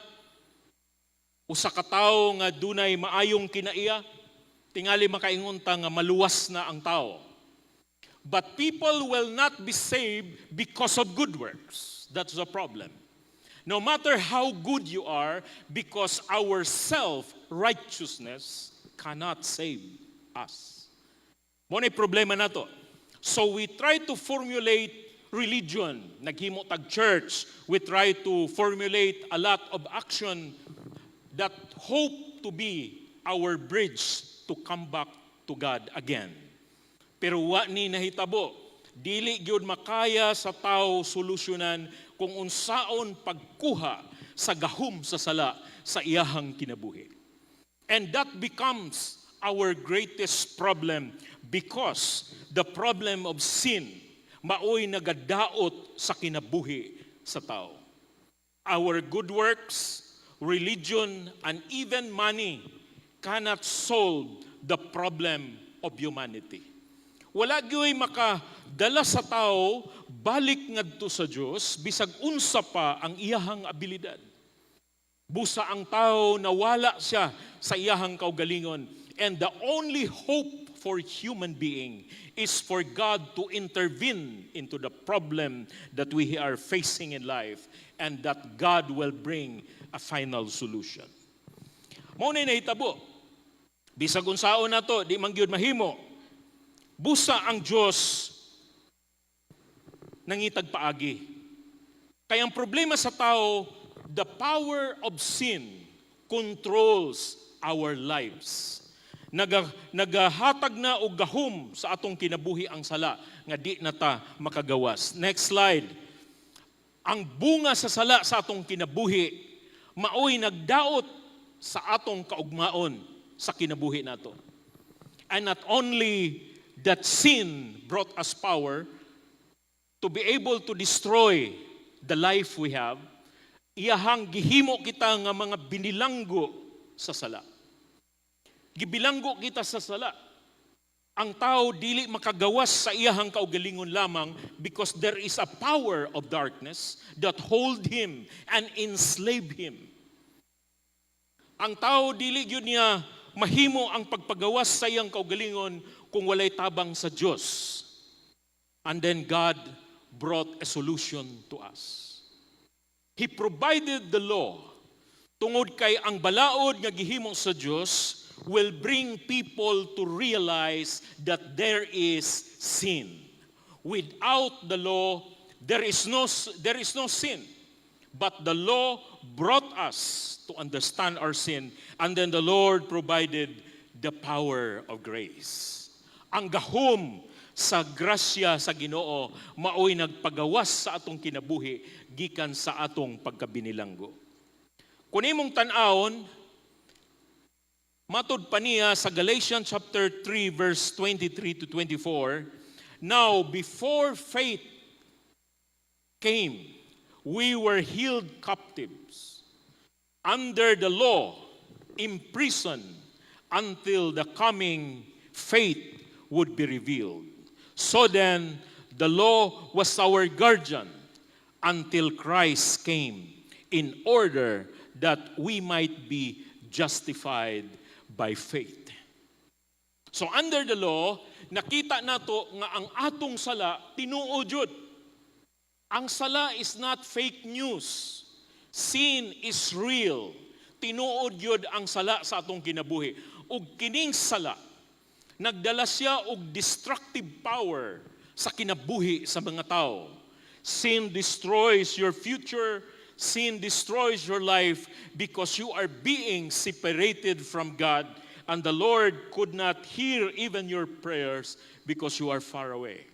usa ka tawo nga dunay maayong kinaiya, tingali makaingon ta nga maluwas na ang tao. But people will not be saved because of good works. That's the problem. No matter how good you are, because our self-righteousness cannot save us. Mo na problema nato. So we try to formulate religion, naghimo tag church, we try to formulate a lot of action that hope to be our bridge to come back to God again. Pero wa ni nahitabo, dili gyud makaya sa tao solusyonan kung unsaon pagkuha sa gahom sa sala sa iyahang kinabuhi. And that becomes our greatest problem because the problem of sin maoy nagadaot sa kinabuhi sa tao. Our good works, religion, and even money cannot solve the problem of humanity. Wala gyoy makadala sa tao balik ngadto sa Dios bisag unsa pa ang iyahang abilidad. Busa ang tao nawala siya sa iyahang kaugalingon, and the only hope for human being is for God to intervene into the problem that we are facing in life, and that God will bring a final solution. Mao nay nahitabo. Bisag unsaon nato, di man gyud mahimo. Busa ang Dios nangitag paagi. Kaya ang problema sa tao, the power of sin controls our lives. Nagahatag na og gahom sa atong kinabuhi ang sala nga di na ta makagawas. Next slide. Ang bunga sa sala sa atong kinabuhi maoy nagdaot sa atong kaugmaon sa kinabuhi nato. And not only that sin brought us power to be able to destroy the life we have, iyahang gihimo kita nga mga binilanggo sa sala. Gibilanggo kita sa sala. Ang tao dili makagawas sa iyahang kaugalingon lamang because there is a power of darkness that hold him and enslave him. Ang tao dili gyud niya mahimo ang pagpagawas sa iyang kaugalingon kung walay tabang sa Dios. And then God brought a solution to us. He provided the law tungod kay ang balaod nga gihimo sa Dios will bring people to realize that there is sin. Without the law, there is no sin. But the law brought us to understand our sin, and then the Lord provided the power of grace. Ang gahom sa grasya sa Ginoo maoy nagpagawas sa atong kinabuhi gikan sa atong pagkabinilanggo. Kung imong tan-awon, matod pa niya sa Galatians chapter 3 verse 23 to 24, now before faith came, we were held captives under the law, imprisoned until the coming faith would be revealed. So then, the law was our guardian until Christ came in order that we might be justified by faith. So under the law, nakita nato nga ang atong sala tinuo jud. Ang sala is not fake news. Sin is real. tinuod yun ang sala sa atong kinabuhi. Ug kining sala, nagdala siya og destructive power sa kinabuhi sa mga tao. Sin destroys your future. Sin destroys your life because you are being separated from God, and the Lord could not hear even your prayers because you are far away.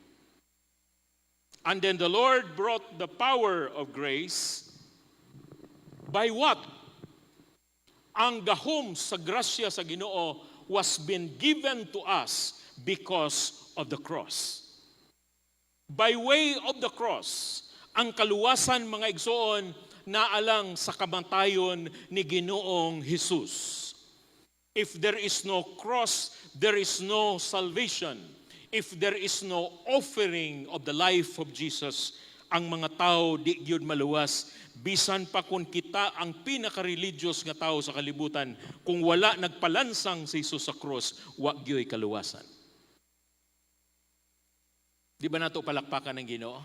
And then the Lord brought the power of grace by what? Ang gahom sa grasya sa Ginoo was been given to us because of the cross. By way of the cross, ang kaluwasan, mga igsoon, naalang sa kamatayon ni Ginoong Jesus. If there is no cross, there is no salvation. If there is no offering of the life of Jesus, ang mga tao di gyud maluwas. Bisan pa kung kita ang pinaka-religious nga tao sa kalibutan, kung wala nagpalansang si Jesus sa cross, wa gyoy kaluwasan. Di ba nato palakpakan ng Ginoo?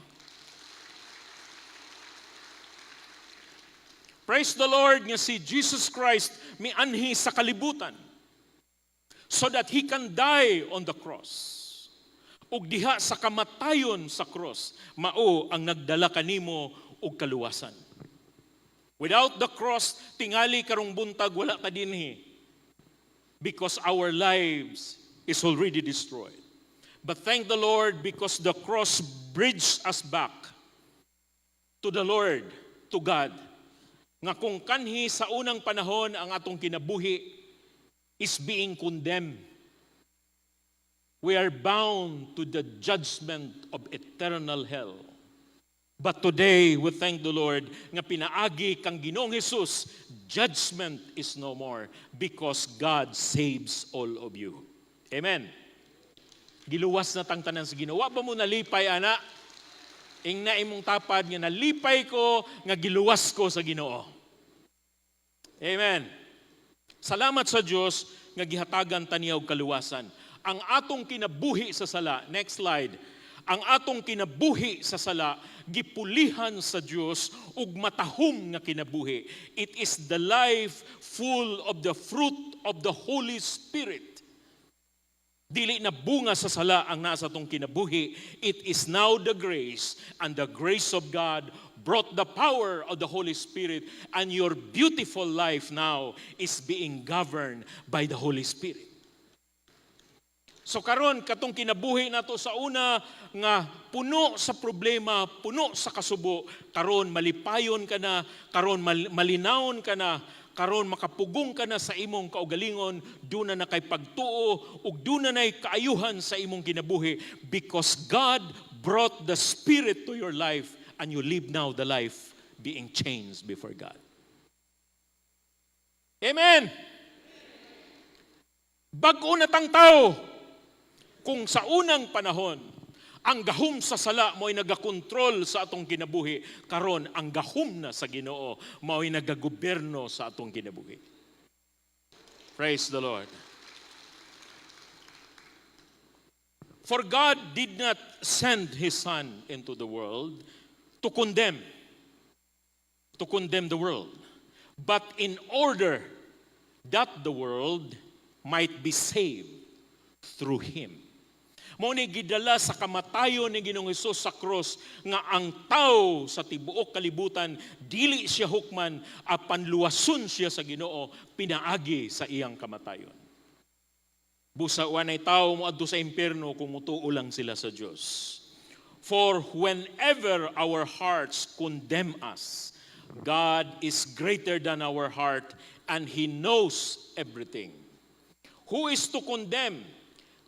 Praise the Lord nga si Jesus Christ mianhi sa kalibutan so that He can die on the cross. Ug diha sa kamatayon sa cross, mao ang nagdala kanimo og kaluwasan. Without the cross, tingali karong buntag wala ta dinhi because our lives is already destroyed. But thank the Lord because the cross bridged us back to the Lord, to God. Nga kung kanhi sa unang panahon ang atong kinabuhi is being condemned. We are bound to the judgment of eternal hell. But today, we thank the Lord nga pinaagi kang Ginoong Jesus, judgment is no more because God saves all of you. Amen. Giluwas na tang tanan sa Ginoo. Wa ba mo nalipay, ana? Ing na imong tapad nga nalipay ko, nga giluwas ko sa Ginoo. Amen. Salamat sa Dios nga gihatagan ta niya og kaluwasan. Ang atong kinabuhi sa sala, next slide, ang atong kinabuhi sa sala, gipulihan sa Dios ug matahom nga kinabuhi. It is the life full of the fruit of the Holy Spirit. Dili na bunga sa sala ang nasa tong kinabuhi. It is now the grace, and the grace of God brought the power of the Holy Spirit, and your beautiful life now is being governed by the Holy Spirit. So karon katong kinabuhi nato sa una nga puno sa problema, puno sa kasubo, karon malipayon ka na, karon malinawon ka na, karon makapugong ka na sa imong kaugalingon, duna na kay pagtuo ug duna nay kaayuhan sa imong kinabuhi because God brought the Spirit to your life and you live now the life being changed before God. Amen. Bag-o na tang tao. Kung sa unang panahon, ang gahom sa sala mo'y nagakontrol sa atong kinabuhi, karon ang gahom na sa Ginoo mo'y nagagoberno sa atong kinabuhi. Praise the Lord. For God did not send His Son into the world to condemn the world, but in order that the world might be saved through Him. Mao ni gidala sa kamatayon ni Ginoong Hesus sa cross nga ang tao sa tibuok kalibutan dili siya hukman apan luwason siya sa Ginoo pinaagi sa iyang kamatayon. Busa wanay tao moadto sa impierno kung mutuo lang sila sa Dios. For whenever our hearts condemn us, God is greater than our heart and He knows everything. Who is to condemn?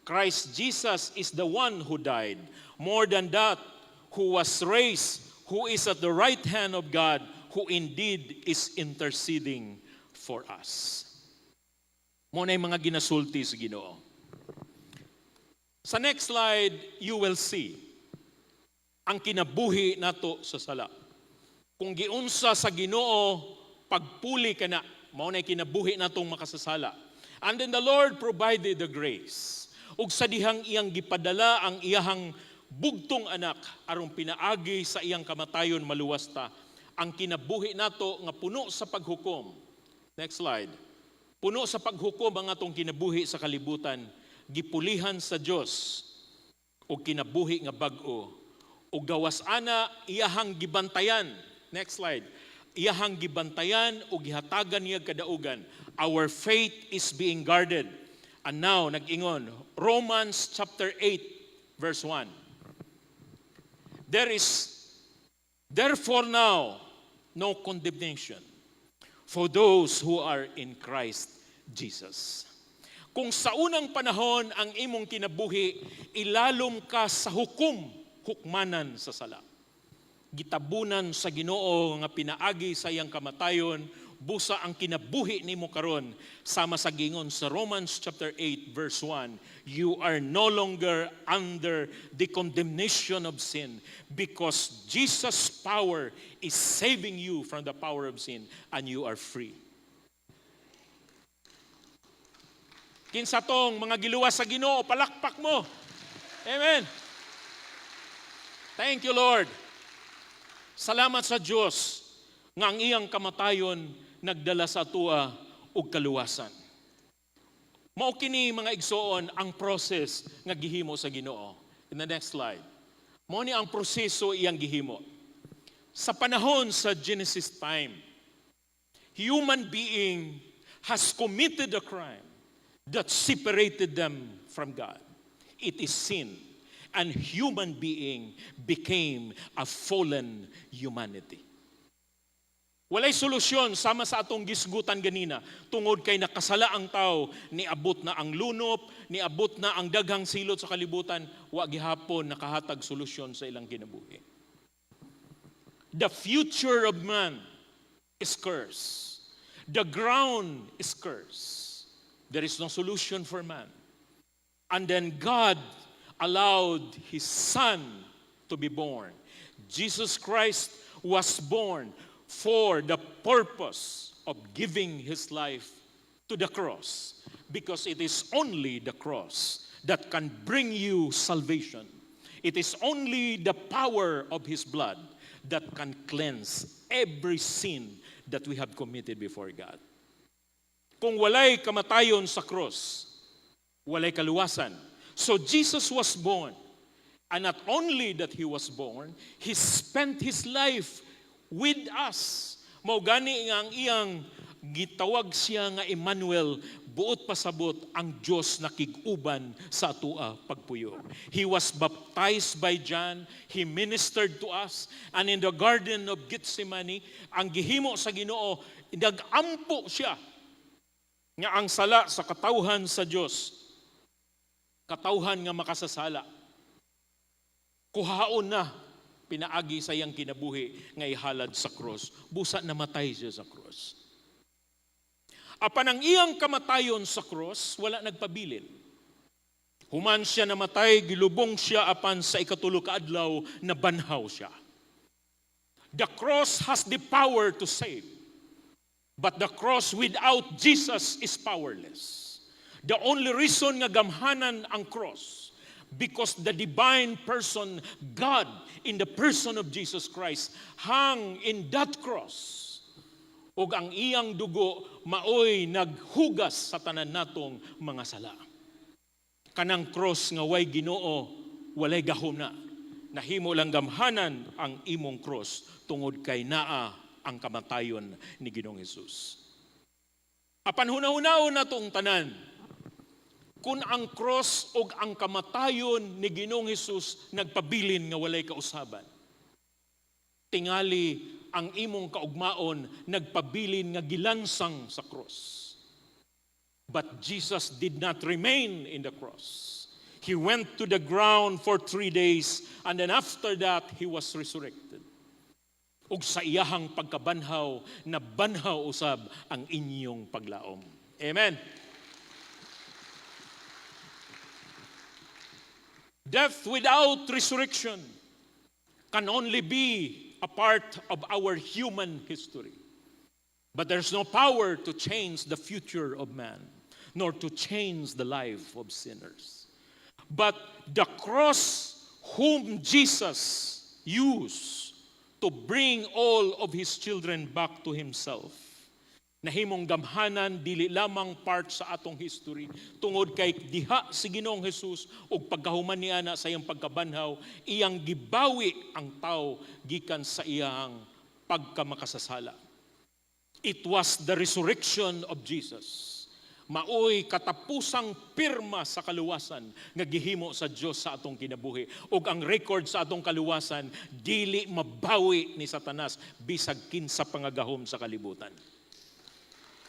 Christ Jesus is the one who died. More than that, who was raised, who is at the right hand of God, who indeed is interceding for us. Mo na yung mga ginasulti sa Ginoo. Sa next slide, you will see ang kinabuhi nato sa sala. Kung giunsa sa Ginoo, pagpuli ka na, mao na kinabuhi natong makasasala. And then the Lord provided the grace. Ug sa dihang iyang gipadala ang iyahang bugtong anak aron pinaagi sa iyang kamatayon maluwas ta, ang kinabuhi nato nga puno sa paghukom Next slide. Puno sa paghukom ang atong kinabuhi sa kalibutan, gipulihan sa Dios o kinabuhi nga bag-o o gawas ana iyahang gibantayan. Next slide. Iyahang gibantayan o gihatagan niya kadaugan. Our faith is being guarded. And now, nag-ingon, Romans chapter 8, verse 1. There is therefore now no condemnation for those who are in Christ Jesus. Kung sa unang panahon ang imong kinabuhi, ilalom ka sa hukmanan sa sala. Gitabunan sa Ginoo nga pinaagi sa iyang kamatayon, busa ang kinabuhi nimo karon sama sa gingon sa Romans chapter 8 verse 1, you are no longer under the condemnation of sin because Jesus' power is saving you from the power of sin and you are free. Kinsa tong mga giluwas sa Ginoo, palakpak mo. Amen. Thank you, Lord. Salamat sa Diyos nga ang iyang kamatayon nagdala sa atua og kaluwasan. Mao kini mga igsoon ang process nga gihimo sa Ginoo. In the next slide. Mao ni ang proseso iyang gihimo. Sa panahon sa Genesis time, human being has committed a crime that separated them from God. It is sin. And human being became a fallen humanity. Walay solusyon sama sa atong gisgutan ganina tungod kay nakasala ang tao, niabot na ang lunop, niabot na ang daghang silot sa kalibutan, wa gihapon nakahatag solusyon sa ilang kinabuhi. The future of man is cursed. The ground is cursed. There is no solution for man. And then God allowed His Son to be born. Jesus Christ was born for the purpose of giving His life to the cross, because it is only the cross that can bring you salvation. It is only the power of His blood that can cleanse every sin that we have committed before God. Kung walay kamatayon sa cross, walay kaluwasan. So Jesus was born, and not only that He was born, He spent His life with us. Mao gani nga ang iyang gitawag siya nga Emmanuel, buot pasabot ang Dios nakig-uban sa atua pagpuyo. He was baptized by John, He ministered to us, and in the garden of Gethsemane, ang gihimo sa Ginoo, nag-ampo siya nga ang sala sa katawhan sa Dios, katawhan nga makasasala, kuhaon na pinaagi sa iyang kinabuhi nga ihalad sa cross. Busa namatay siya sa cross. Apan ang iyang kamatayon sa cross, wala nagpabilin. Human siya namatay, gilubong siya apan sa ikatulo ka adlaw na banhaw siya. The cross has the power to save. But the cross without Jesus is powerless. The only reason nga gamhanan ang cross, because the divine person, God, in the person of Jesus Christ, hang in that cross. Ug ang iyang dugo, maoy naghugas sa tanan natong mga sala. Kanang cross nga way Ginoo, walay gahom na. Nahimo lang gamhanan ang imong cross, tungod kay naa ang kamatayon ni Ginoong Hesus. Apan hunahunahon na itong tanan, kung ang cross o ang kamatayon ni Ginoong Hesus nagpabilin nga walay kausaban, tingali ang imong kaugmaon nagpabilin nga gilansang sa cross. But Jesus did not remain in the cross. He went to the ground for 3 days, and then after that, He was resurrected. Ug sa iyahang pagkabanhaw, na banhaw usab ang inyong paglaom. Amen. Death without resurrection can only be a part of our human history. But there's no power to change the future of man, nor to change the life of sinners. But the cross whom Jesus used to bring all of His children back to Himself Nahimong gamhanan dili lamang part sa atong history tungod kay diha si Ginoong Hesus ug pagkahuman niya na sa iyang pagkabanhaw, iyang gibawi ang tao gikan sa iyang pagkamakasasala. It was the resurrection of Jesus. Maoy katapusang pirma sa kaluwasan nga gihimo sa Dios sa atong kinabuhi, ug ang record sa atong kaluwasan dili mabawi ni Satanas bisag kinsa pangagahom sa kalibutan.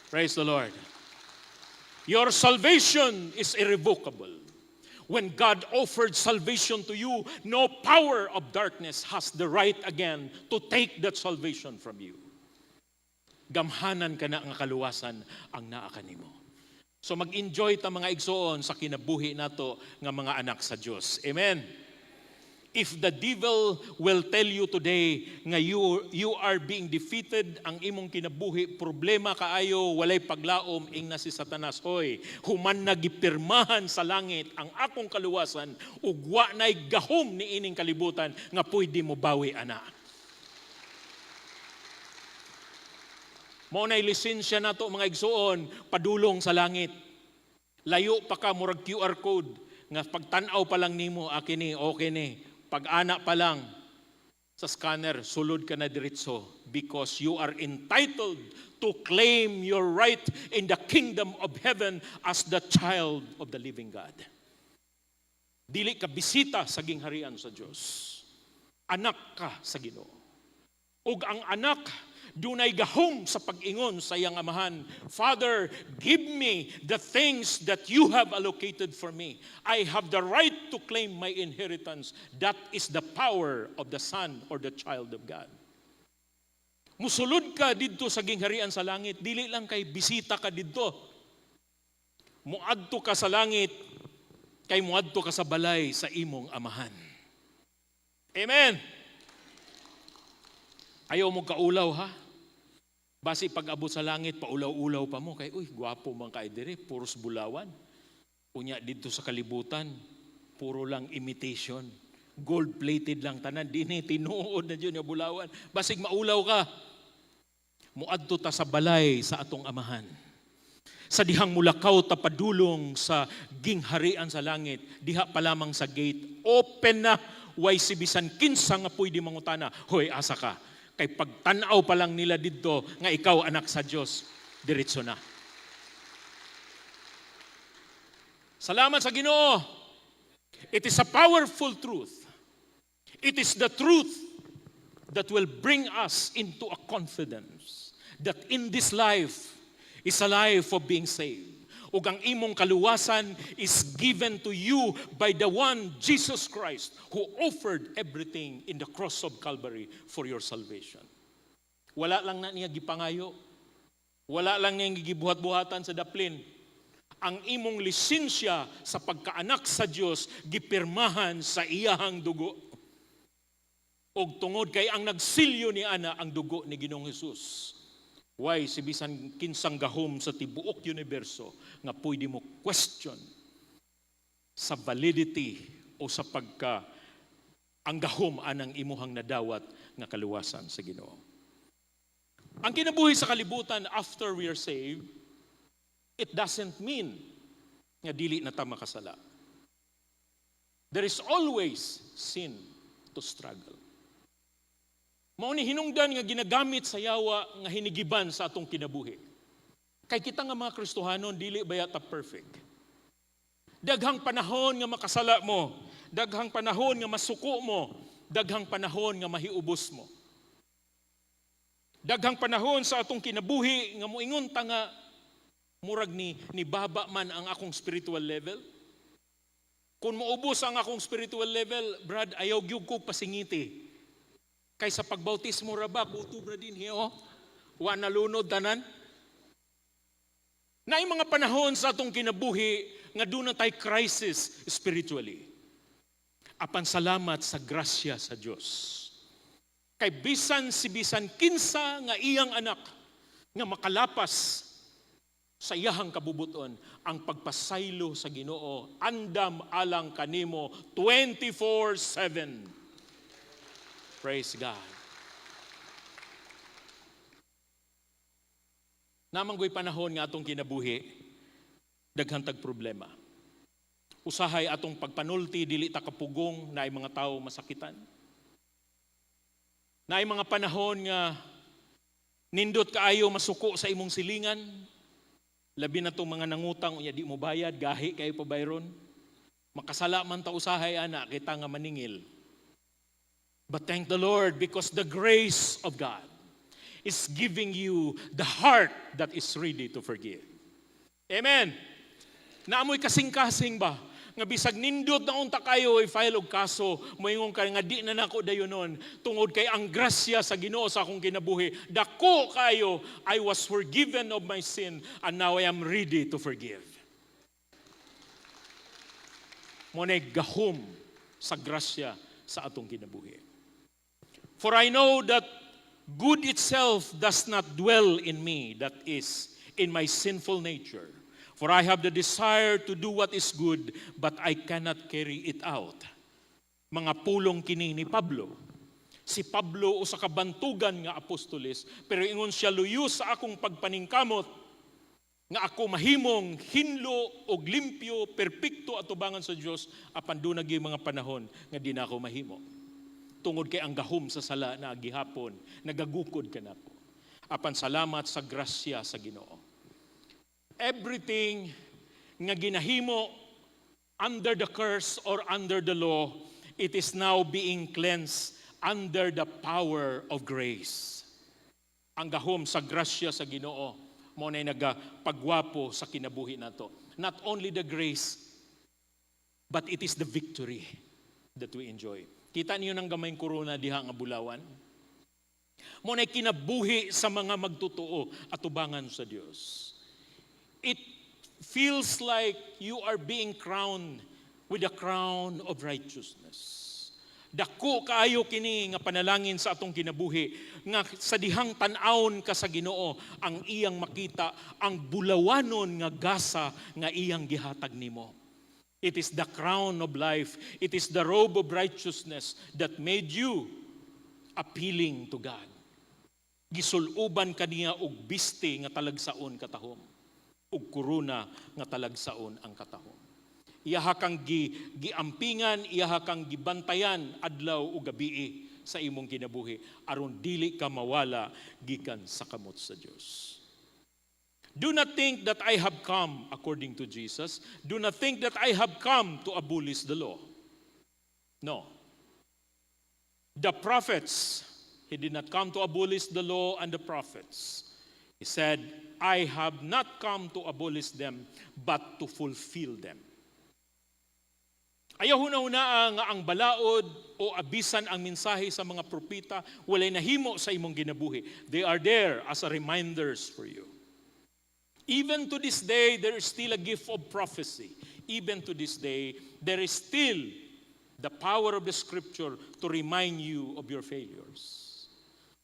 Praise the Lord. Your salvation is irrevocable. When God offered salvation to you, no power of darkness has the right again to take that salvation from you. Gamhanan ka na ang kaluwasan ang naa kanimo. So mag-enjoy ta mga igsoon sa kinabuhi nato nga mga anak sa Dios. Amen. If the devil will tell you today nga you are being defeated, ang imong kinabuhi problema kaayo, walay paglaom, ing na si Satanas, hoy, human nagipirmahan sa langit ang akong kaluwasan ug wa nay gahom ni ining kalibutan nga pwede mo bawi ana. Mao nay lisensya nato mga igsoon padulong sa langit. Layo pa ka murag QR code nga pagtan-aw pa lang nimo akini okay ni. Pag-ana pa lang sa scanner, sulod ka na diretso because you are entitled to claim your right in the kingdom of heaven as the child of the living God. Dili ka bisita sa gingharian sa Dios. Anak ka sa Ginoo. Ug ang anak dunay gahom sa pag-ingon sa iyang amahan, Father, give me the things that you have allocated for me. I have the right to claim my inheritance. That is the power of the son or the child of God. Musulod ka didto sa gingharian sa langit, dili lang kay bisita ka didto. Muadto ka sa langit, kay muadto ka sa balay sa imong amahan. Amen. Ayaw mo kaulaw ha? Basi pag-abot sa langit, paulaw-ulaw pa mo. Kay, gwapo man kay dire, puros bulawan. Unya dito sa kalibutan, puro lang imitation. Gold-plated lang tanan. Dini, tinuod na dyan yung bulawan. Basig maulaw ka. Muadto ta sa balay sa atong amahan. Sa dihang mulakaw ta padulong sa gingharian sa langit, diha pa lamang sa gate, open na, way sibisan kinsa nga pwede mangutana, hoy, asa ka? Kay pagtanaw pa lang nila dito nga ikaw anak sa Diyos, diretso na. Salamat sa Ginoo. It is a powerful truth. It is the truth that will bring us into a confidence that in this life is a life of being saved. Ug ang imong kaluwasan is given to you by the one Jesus Christ who offered everything in the cross of Calvary for your salvation. Wala lang na niya gipangayo. Wala lang niya gibuhat-buhatan sa daplin. Ang imong lisensya sa pagkaanak sa Dios gipirmahan sa iyahang dugo. Og tungod kay ang nagsilyo ni ana ang dugo ni Ginoong Hesus. Why si bisan kinsang gahom sa tibuok universo nga pwede mo question sa validity o sa pagka ang gahom anang imuhang nadawat nga kaluwasan sa Ginoo. Ang kinabuhi sa kalibutan after we are saved, it doesn't mean nga dili na ta makasala. There is always sin to struggle. Mao ni hinungdan nga ginagamit sa yawa nga hinigiban sa atong kinabuhi. Kay kita nga mga Kristohanon dili bayata perfect. Daghang panahon nga makasala mo, daghang panahon nga masuko mo, daghang panahon nga mahiubos mo. Daghang panahon sa atong kinabuhi nga moingon ta nga murag ni baba man ang akong spiritual level. Kung maubos ang akong spiritual level, brad, ayaw gyud ko pasingiti. Kay sa pagbautismo ra ba, kutob na din hiyo, wa nalunod tanan. Naay mga panahon sa atong kinabuhi nga doon na tayo crisis spiritually. Apan salamat sa grasya sa Diyos. Kay bisan si bisan kinsa nga iyang anak nga makalapas sa iyahang kabubuton, ang pagpasaylo sa Ginoo andam alang kanimo 24/7. Praise God. Namanggoy panahon nga atong kinabuhi, daghang tag problema. Usahay atong pagpanulti, dili ta kapugong, na ay mga tao masakitan. Na ay mga panahon nga nindot kaayo masuko sa imong silingan, labi na itong mga nangutang, unya di mo bayad, gahi kayo pa bayron. Makasala man ta usahay ana, kita nga maningil. But thank the Lord because the grace of God is giving you the heart that is ready to forgive. Amen. Naamoy kasing-kasing ba? Nga bisag nindot na unta kayo i-file og kaso, moingon ka nga di na nako dayonon tungod kay ang grasya sa Ginoo sa akong kinabuhi. Dako kayo, I was forgiven of my sin and now I am ready to forgive. Monay gahom sa grasya sa atong kinabuhi. For I know that good itself does not dwell in me, that is, in my sinful nature. For I have the desire to do what is good, but I cannot carry it out. Mga pulong kini ni Pablo. Si Pablo o sa kabantugan nga apostoles, pero ingon siya luyo sa akong pagpaningkamot, nga ako mahimong hinlo og limpyo, perpekto atubangan sa Dios apan dunag yung mga panahon nga di na ako mahimo. Tungod kay ang gahom sa sala na gihapon, nagagukod ka nako. Apan salamat sa grasya sa Ginoo. Everything nga ginahimo under the curse or under the law, it is now being cleansed under the power of grace. Ang gahom sa grasya sa Ginoo, mo na nagapagwapo sa kinabuhi nato. Not only the grace, but it is the victory that we enjoy. Kita niyo ng gamayng corona diha nga bulawan? Mo na kinabuhi sa mga magtotoo at tubangan sa Dios. It feels like you are being crowned with a crown of righteousness. Dako kaayo kini nga panalangin sa atong kinabuhi nga sa dihang tan-awon ka sa Ginoo ang iyang makita ang bulawanon nga gasa nga iyang gihatag nimo. It is the crown of life. It is the robe of righteousness that made you appealing to God. Gisuluban kaniya og biste nga talagsaon katahom ug korona nga talagsaon ang katahom. Iyaha kang giampingan, iyaha kang gibantayan adlaw o gabi sa imong kinabuhi aron dili ka mawala gikan sa kamot sa Dios. Do not think that I have come, according to Jesus, do not think that I have come to abolish the law. No. The prophets, he did not come to abolish the law and the prophets. He said, I have not come to abolish them, but to fulfill them. Ayaw huna-huna nga ang balaod o abisan ang mensahe sa mga propeta, walay nahimo sa imong ginabuhi. They are there as a reminders for you. Even to this day, there is still a gift of prophecy. Even to this day, there is still the power of the Scripture to remind you of your failures.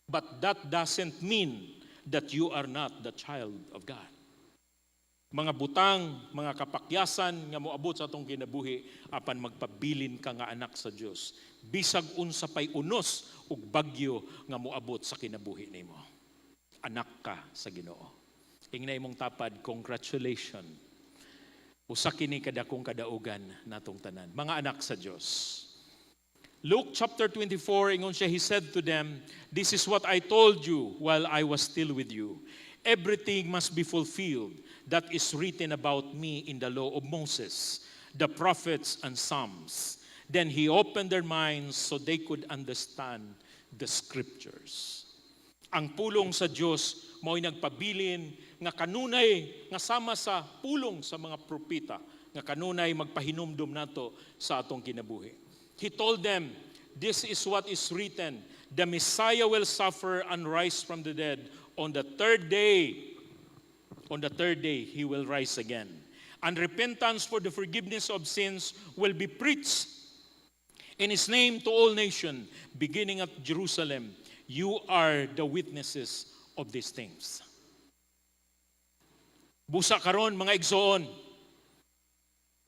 But that doesn't mean that you are not the child of God. Mga butang, mga kapakyasan nga moabot sa atong kinabuhi apan magpabilin ka nga anak sa Dios. Bisag unsa pay unos ug bagyo nga moabot sa kinabuhi nimo. Anak ka sa Ginoo. Ingnay mong tapad, congratulations. Usa kini kadakong kadaugan natong tanan. Mga anak sa Dios. Luke chapter 24, ingon siya, he said to them, this is what I told you while I was still with you. Everything must be fulfilled that is written about me in the law of Moses, the prophets and Psalms. Then he opened their minds so they could understand the scriptures. Ang pulong sa Dios mao'y nagpabilin nga kanunay nga sama sa pulong sa mga propeta nga kanunay magpahinumdum nato sa atong kinabuhi. He told them, this is what is written, the Messiah will suffer and rise from the dead. On the third day, he will rise again. And repentance for the forgiveness of sins will be preached in his name to all nations, beginning at Jerusalem. You are the witnesses of these things. Busa karon mga igsoon,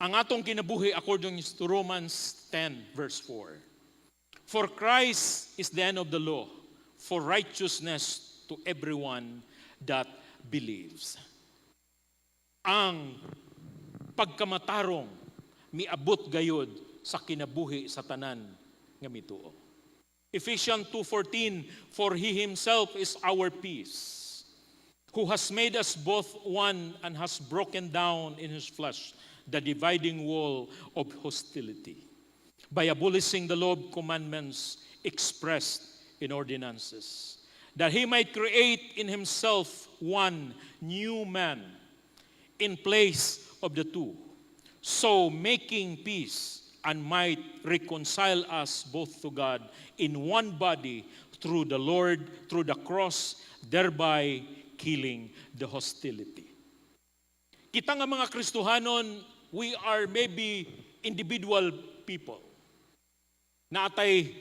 ang atong kinabuhi according to Romans 10 verse 4. For Christ is the end of the law, for righteousness to everyone that believes. Ang pagkamatarong miabot gayod sa kinabuhi sa tanan nga mituo. Ephesians 2:14, for He Himself is our peace, who has made us both one and has broken down in His flesh the dividing wall of hostility, by abolishing the law of commandments expressed in ordinances, that He might create in Himself one new man in place of the two, so making peace, and might reconcile us both to God in one body through the Lord, through the cross, thereby killing the hostility. Kita nga mga Kristohanon, we are maybe individual people na atay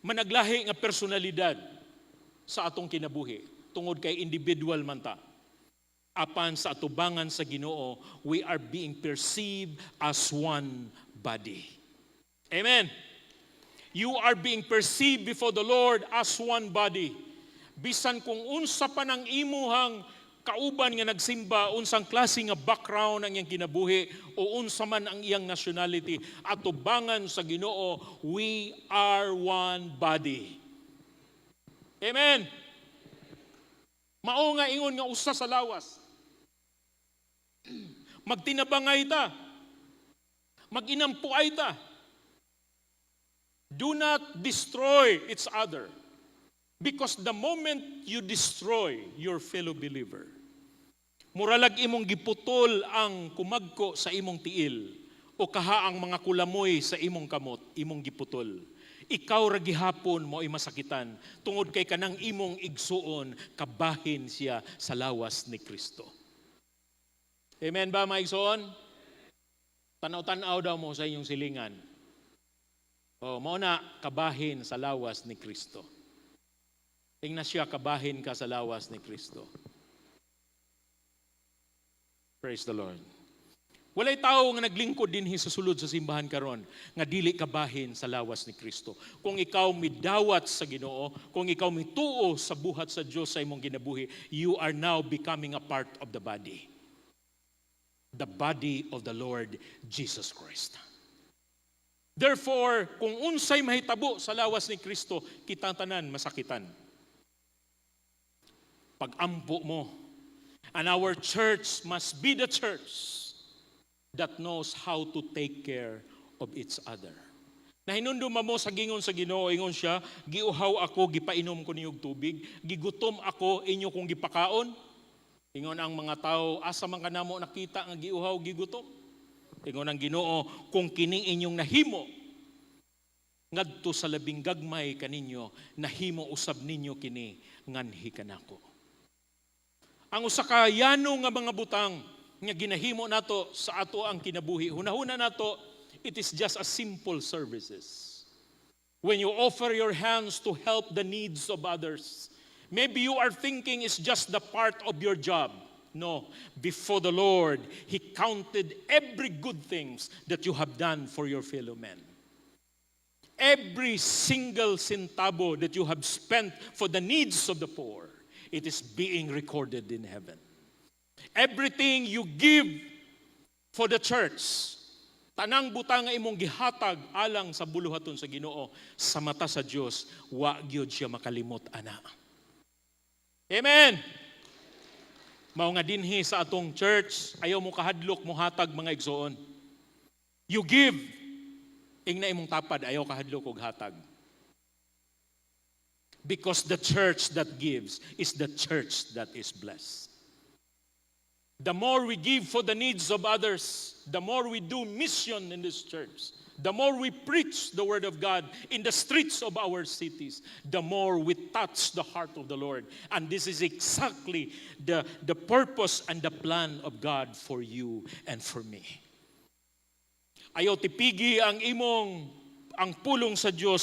managlahi nga personalidad sa atong kinabuhi tungod kay individual man ta. Apan sa atubangan sa Ginoo, we are being perceived as one body. Amen. You are being perceived before the Lord as one body. Bisan kung unsa pa ng imuhang kauban nga nagsimba, unsang klase nga background ang iyang kinabuhi o unsa man ang iyang nationality, atubangan sa Ginoo, we are one body. Amen. Mao nga ingon nga usa sa lawas. Magtinabangay ta. Maginampuay ta. Do not destroy each other. Because the moment you destroy your fellow believer, muralag imong giputol ang kumagko sa imong tiil o kaha ang mga kulamoy sa imong kamot, imong giputol. Ikaw ra gihapon mo ay masakitan tungod kay kanang imong igsuon kabahin siya sa lawas ni Kristo. Amen ba mga igsuon? Tanaw-tanaw daw mo sa inyong silingan. O mao na kabahin sa lawas ni Kristo. Tingnan siya, kabahin ka sa lawas ni Kristo. Praise the Lord. Walay tao nga naglingkod dinhi sa sulod sa simbahan karon nga dili kabahin sa lawas ni Kristo. Kung ikaw midawat sa Ginoo, kung ikaw mituo sa buhat sa Dios sa imong ginabuhi, you are now becoming a part of the body. The body of the Lord Jesus Christ. Therefore, kung unsay mahitabo sa lawas ni Kristo, kitang tanan masakitan. Pag-ampo mo. And our church must be the church that knows how to take care of each other. Nahinundom mo sa gingon sa Ginoo, ingon siya, giuhaw ako, gipainom ko niyog tubig, gigutom ako, inyo kong gipakaon. Ingon ang mga tao, asa man kanamo nakita nga giuhaw, gigutom. Ingon ang Ginoo, kung kining inyong nahimo, ngadto sa labing gagmay kaninyo, nahimo usab ninyo kini nganhi kanako. Ang usa ka yano nga mga butang nga ginahimo nato sa ato ang kinabuhi. Hunahuna nato, it is just a simple services. When you offer your hands to help the needs of others, maybe you are thinking it's just the part of your job. No, before the Lord, He counted every good things that you have done for your fellow men. Every single centavo that you have spent for the needs of the poor, it is being recorded in heaven. Everything you give for the church, tanang butang nga imong gihatag alang sa buluhaton sa Ginoo, sa mata sa Dios, wa gyud siya makalimot ana. Amen. Mao nga dinhi sa atong church, ayaw mo kahadlok mo hatag mga igsoon. You give, ing na imong tapad, ayaw kahadlok og hatag. Because the church that gives is the church that is blessed. The more we give for the needs of others, the more we do mission in this church, the more we preach the word of God in the streets of our cities, the more we touch the heart of the Lord. And this is exactly the purpose and the plan of God for you and for me. Ayaw tipigi ang pulong sa Diyos